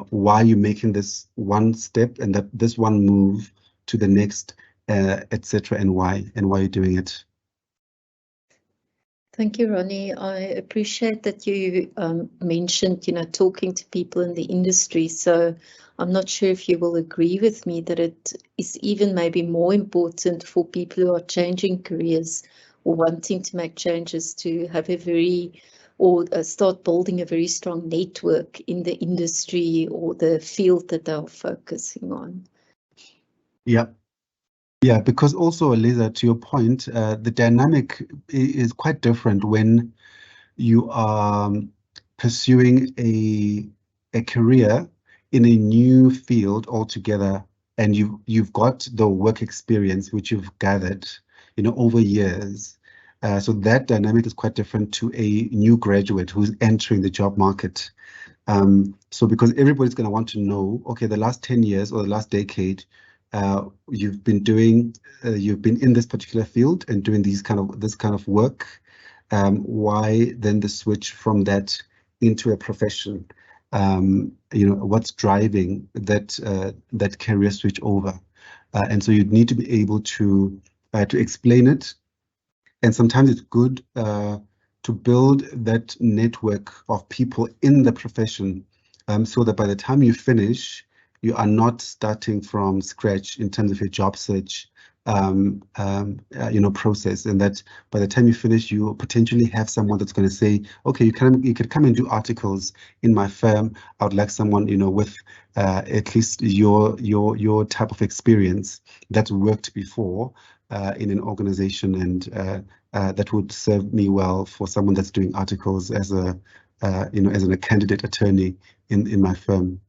why you're making this one step and that this one move to the next, etc., and why you're doing it. Thank you, Ronnie. I appreciate that you mentioned, talking to people in the industry. So I'm not sure if you will agree with me that it is even maybe more important for people who are changing careers or wanting to make changes to have start building a very strong network in the industry or the field that they're focusing on. Yeah. Yeah, because also, Eliza, to your point, the dynamic is quite different when you are pursuing a career in a new field altogether, and you've got the work experience which you've gathered, over years. So that dynamic is quite different to a new graduate who's entering the job market. So because everybody's going to want to know, okay, the last 10 years or the last decade, you've been in this particular field and doing this kind of work. Why then the switch from that into a profession? What's driving that career switch over? And so you'd need to be able to explain it. And sometimes it's good to build that network of people in the profession, so that by the time you finish, you are not starting from scratch in terms of your job search process, and that by the time you finish, you potentially have someone that's going to say, okay, you could come and do articles in my firm. I would like someone, with at least your type of experience that's worked before in an organization, and that would serve me well for someone that's doing articles as a candidate attorney in my firm.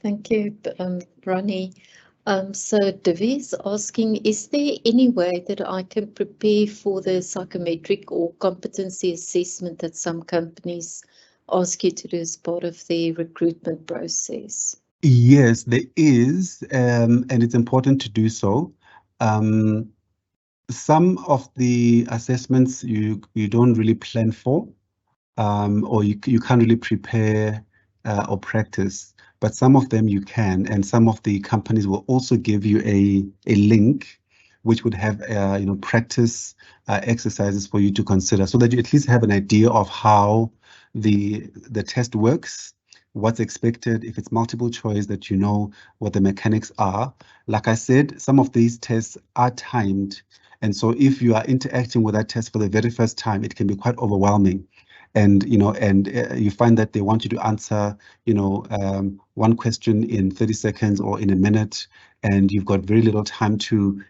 Thank you, Ronnie. So Davi's asking, is there any way that I can prepare for the psychometric or competency assessment that some companies ask you to do as part of their recruitment process? Yes, there is, and it's important to do so. Some of the assessments you don't really plan for, or you can't really prepare or practice, but some of them you can, and some of the companies will also give you a link which would have practice exercises for you to consider, so that you at least have an idea of how the test works, what's expected, if it's multiple choice, that you know what the mechanics are. Like I said, some of these tests are timed, and so if you are interacting with that test for the very first time, it can be quite overwhelming. And you find that they want you to answer one question in 30 seconds or in a minute, and you've got very little time to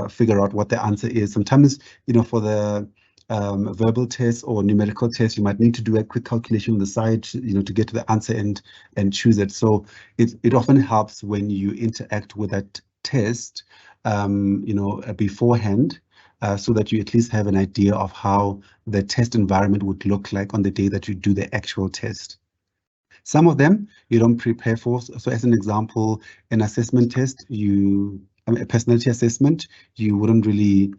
figure out what the answer is. Sometimes for the verbal test or numerical test, you might need to do a quick calculation on the side to get to the answer and choose it. So it often helps when you interact with that test beforehand, so that you at least have an idea of how the test environment would look like on the day that you do the actual test. Some of them you don't prepare for. So as an example, an assessment test, a personality assessment, you wouldn't really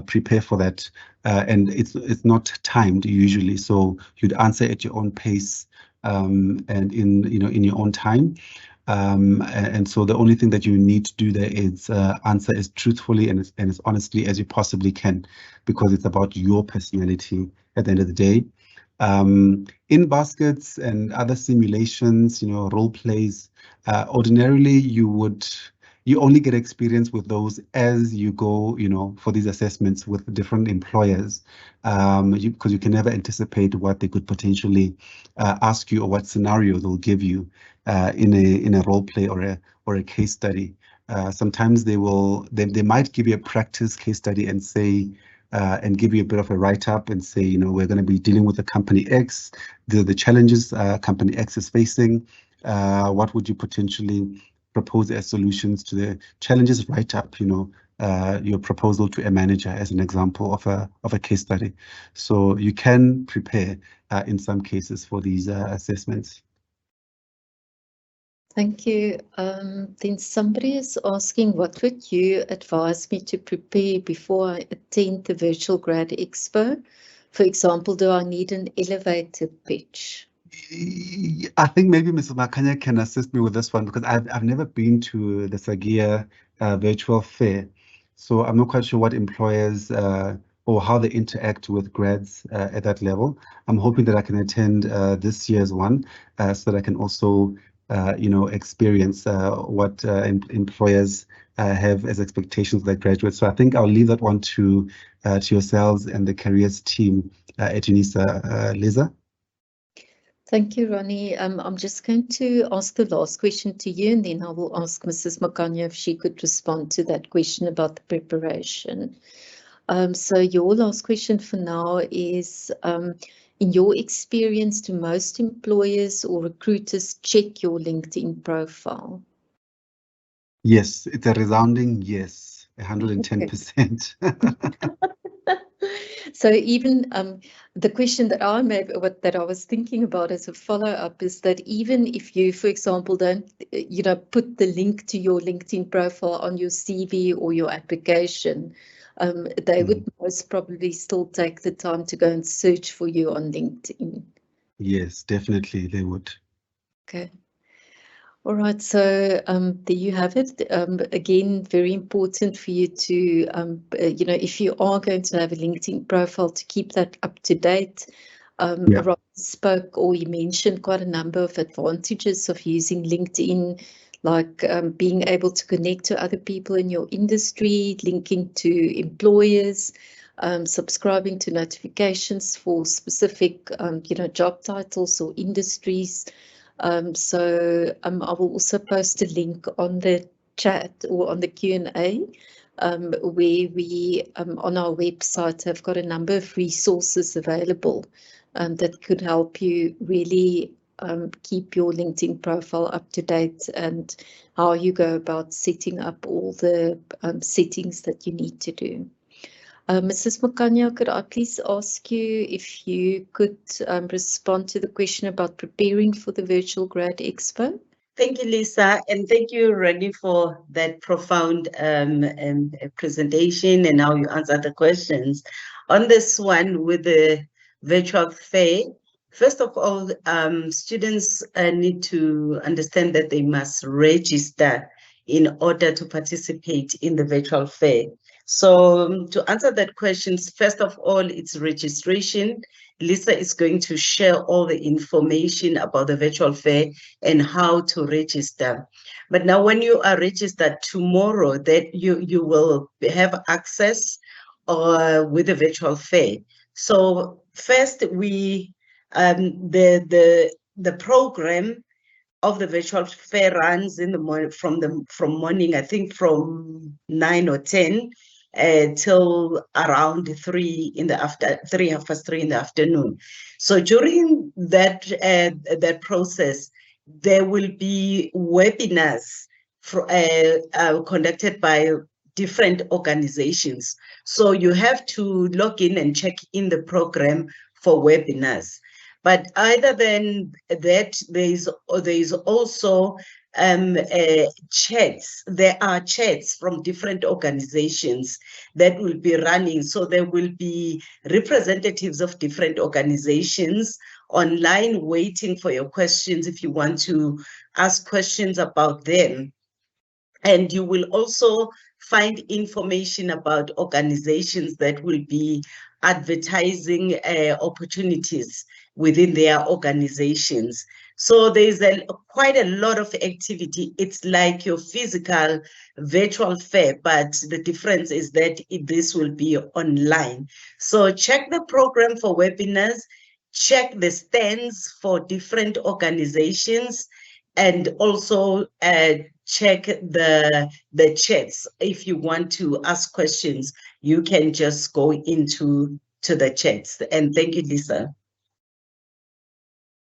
prepare for that, and it's not timed usually, so you'd answer at your own pace, and in your own time. And so the only thing that you need to do there is answer as truthfully and as honestly as you possibly can, because it's about your personality at the end of the day. In baskets and other simulations, role plays, ordinarily you only get experience with those as you go, for these assessments with different employers, because you can never anticipate what they could potentially ask you or what scenario they'll give you in a role play or a case study. Sometimes they might give you a practice case study and say, and give you a bit of a write-up and say, we're going to be dealing with the company X, the challenges company X is facing. What would you potentially propose as solutions to the challenges? Write up, your proposal to a manager as an example of a case study. So you can prepare in some cases for these assessments. Thank you. Then somebody is asking, what would you advise me to prepare before I attend the Virtual Grad Expo? For example, do I need an elevator pitch? I think maybe Mrs. Makanya can assist me with this one, because I've never been to the Sagia virtual fair. So I'm not quite sure what employers or how they interact with grads at that level. I'm hoping that I can attend this year's one so that I can also experience what employers have as expectations of their graduates. So I think I'll leave that one to yourselves and the careers team at UNISA. Liza? Thank you, Ronnie. I'm just going to ask the last question to you, and then I will ask Mrs. Makanya if she could respond to that question about the preparation. So your last question for now is, in your experience, do most employers or recruiters check your LinkedIn profile? Yes, it's a resounding yes, 110%. So even the question that I was thinking about as a follow-up is that even if you, for example, don't put the link to your LinkedIn profile on your CV or your application, they would most probably still take the time to go and search for you on LinkedIn. Yes, definitely they would. Okay. All right, so there you have it. Again, very important for you to, if you are going to have a LinkedIn profile, to keep that up to date. Rob spoke, or he mentioned quite a number of advantages of using LinkedIn, like being able to connect to other people in your industry, linking to employers, subscribing to notifications for specific, job titles or industries. So I will also post a link on the chat or on the Q&A where we on our website have got a number of resources available that could help you really keep your LinkedIn profile up to date, and how you go about setting up all the settings that you need to do. Mrs. Makanya, could I please ask you if you could respond to the question about preparing for the Virtual Grad Expo? Thank you, Lisa, and thank you, Ronnie, for that profound presentation and how you answered the questions. On this one with the virtual fair, first of all, students need to understand that they must register in order to participate in the virtual fair. So to answer that question, first of all, it's registration. Lisa is going to share all the information about the virtual fair and how to register. But now when you are registered tomorrow, that you will have access with the virtual fair. So first we the program of the virtual fair runs in the morning from morning, I think from 9 or 10 till around 3 in the after 3:30 in the afternoon. So during that process, there will be webinars conducted by different organizations. So you have to log in and check in the program for webinars. But other than that, there is also chats. There are chats from different organizations that will be running. So there will be representatives of different organizations online waiting for your questions if you want to ask questions about them. And you will also find information about organizations that will be advertising opportunities within their organizations. So there's quite a lot of activity. It's like your physical virtual fair, but the difference is that this will be online. So check the program for webinars, check the stands for different organizations, and also check the chats. If you want to ask questions, you can just go into the chats. And thank you, Lisa.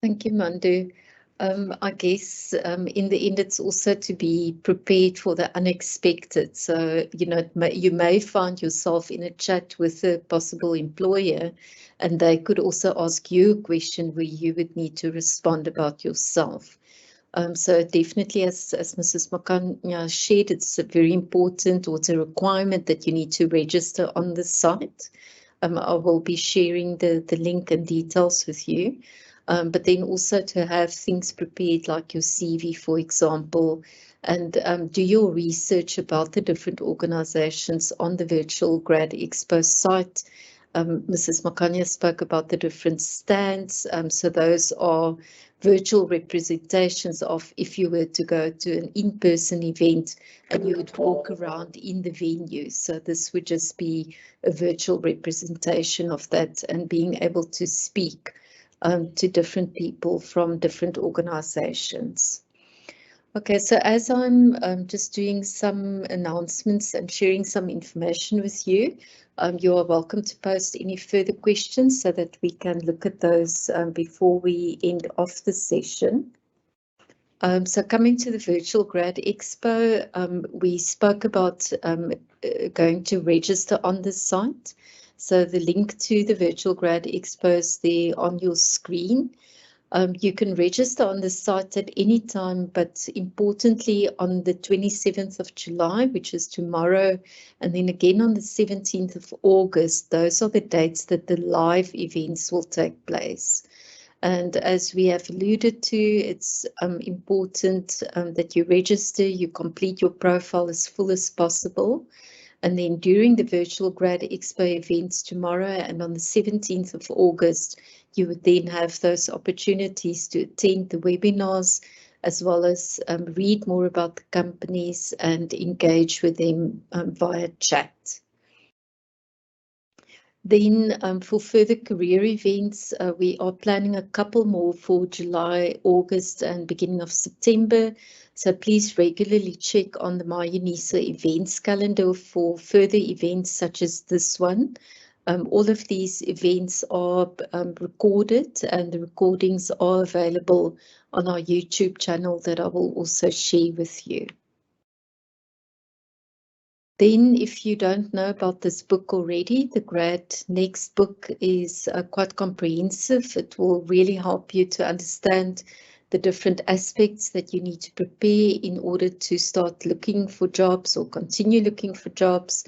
Thank you, Mandu. I guess in the end, it's also to be prepared for the unexpected. So, you know, you may find yourself in a chat with a possible employer, and they could also ask you a question where you would need to respond about yourself. So definitely, as Mrs. Makanya shared, it's very important, or it's a requirement that you need to register on the site. I will be sharing the link and details with you. But then also to have things prepared like your CV, for example, and do your research about the different organizations on the Virtual Grad Expo site. Mrs. Makanya spoke about the different stands. So those are virtual representations of if you were to go to an in-person event and you would walk around in the venue. So this would just be a virtual representation of that and being able to speak to different people from different organizations. Okay, so as I'm just doing some announcements and sharing some information with you, you are welcome to post any further questions so that we can look at those before we end off the session. So coming to the Virtual Grad Expo, we spoke about going to register on the site. So the link to the Virtual Grad Expo is there on your screen. You can register on the site at any time, but importantly on the 27th of July, which is tomorrow, and then again on the 17th of August. Those are the dates that the live events will take place. And as we have alluded to, it's important that you register, you complete your profile as full as possible. And then during the Virtual Grad Expo events tomorrow and on the 17th of August, you would then have those opportunities to attend the webinars, as well as read more about the companies and engage with them via chat. Then for further career events, we are planning a couple more for July, August and beginning of September. So please regularly check on the My UNISA events calendar for further events such as this one. All of these events are recorded and the recordings are available on our YouTube channel that I will also share with you. Then, if you don't know about this book already, the Grad Next book is quite comprehensive. It will really help you to understand the different aspects that you need to prepare in order to start looking for jobs or continue looking for jobs.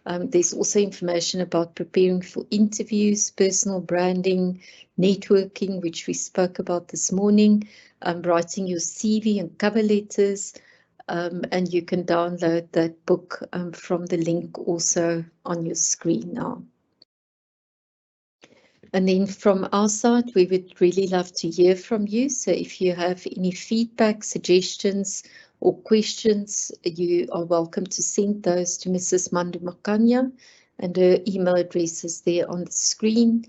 There's also information about preparing for interviews, personal branding, networking, which we spoke about this morning, writing your CV and cover letters. And you can download that book from the link also on your screen now. And then from our side, we would really love to hear from you. So if you have any feedback, suggestions or questions, you are welcome to send those to Mrs. Mandu Makanya, and her email address is there on the screen.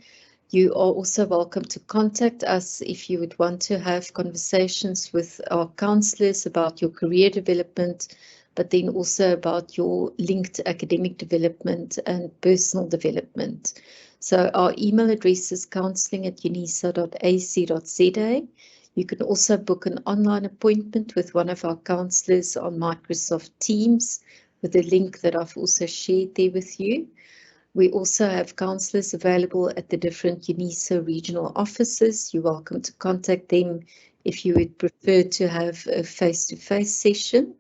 You are also welcome to contact us if you would want to have conversations with our counsellors about your career development, but then also about your linked academic development and personal development. So our email address is counselling@unisa.ac.za. You can also book an online appointment with one of our counsellors on Microsoft Teams with the link that I've also shared there with you. We also have counsellors available at the different UNISA regional offices. You're welcome to contact them if you would prefer to have a face-to-face session.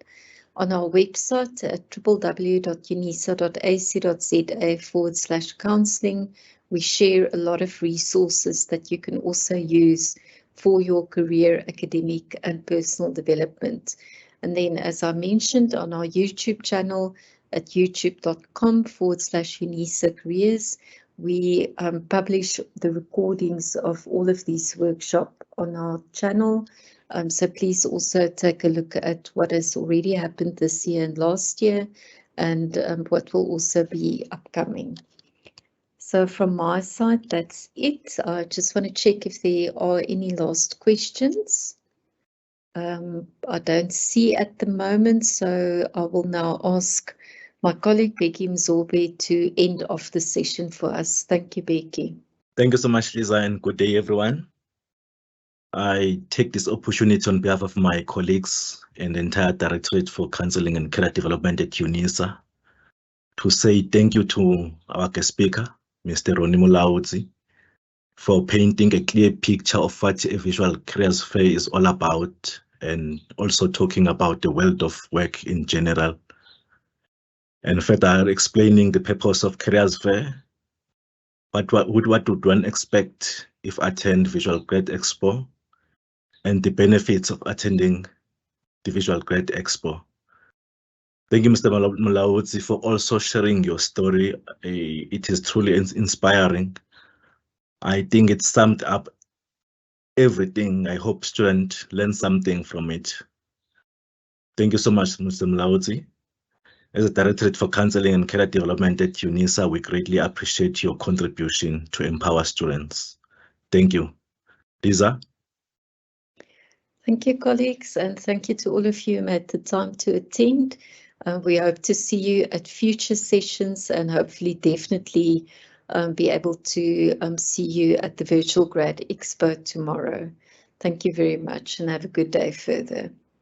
On our website at www.unisa.ac.za/counselling, We share a lot of resources that you can also use for your career, academic and personal development. And then, as I mentioned, on our YouTube channel at youtube.com/UNISA Careers, we publish the recordings of all of these workshops on our channel. So please also take a look at what has already happened this year and last year, and what will also be upcoming. So from my side, that's it. I just want to check if there are any last questions. I don't see at the moment, so I will now ask my colleague Becky Mzobe to end off the session for us. Thank you, Becky. Thank you so much, Lisa, and good day, everyone. I take this opportunity on behalf of my colleagues and the entire Directorate for Counseling and Career Development at UNISA to say thank you to our guest speaker, Mr. Ronnie Mulaudzi, for painting a clear picture of what a Virtual Careers Fair is all about, and also talking about the world of work in general. And further explaining the purpose of Careers Fair, what would one expect if attend Virtual Grad Expo, and the benefits of attending the Virtual Grad Expo. Thank you, Mr. Mulaudzi, for also sharing your story. It is truly inspiring. I think it summed up everything. I hope students learn something from it. Thank you so much, Mr. Mulaudzi. As a Directorate for Counseling and Career Development at UNISA, we greatly appreciate your contribution to empower students. Thank you. Lisa? Thank you, colleagues, and thank you to all of you who made the time to attend. We hope to see you at future sessions, and hopefully definitely be able to see you at the Virtual Grad Expo tomorrow. Thank you very much and have a good day further.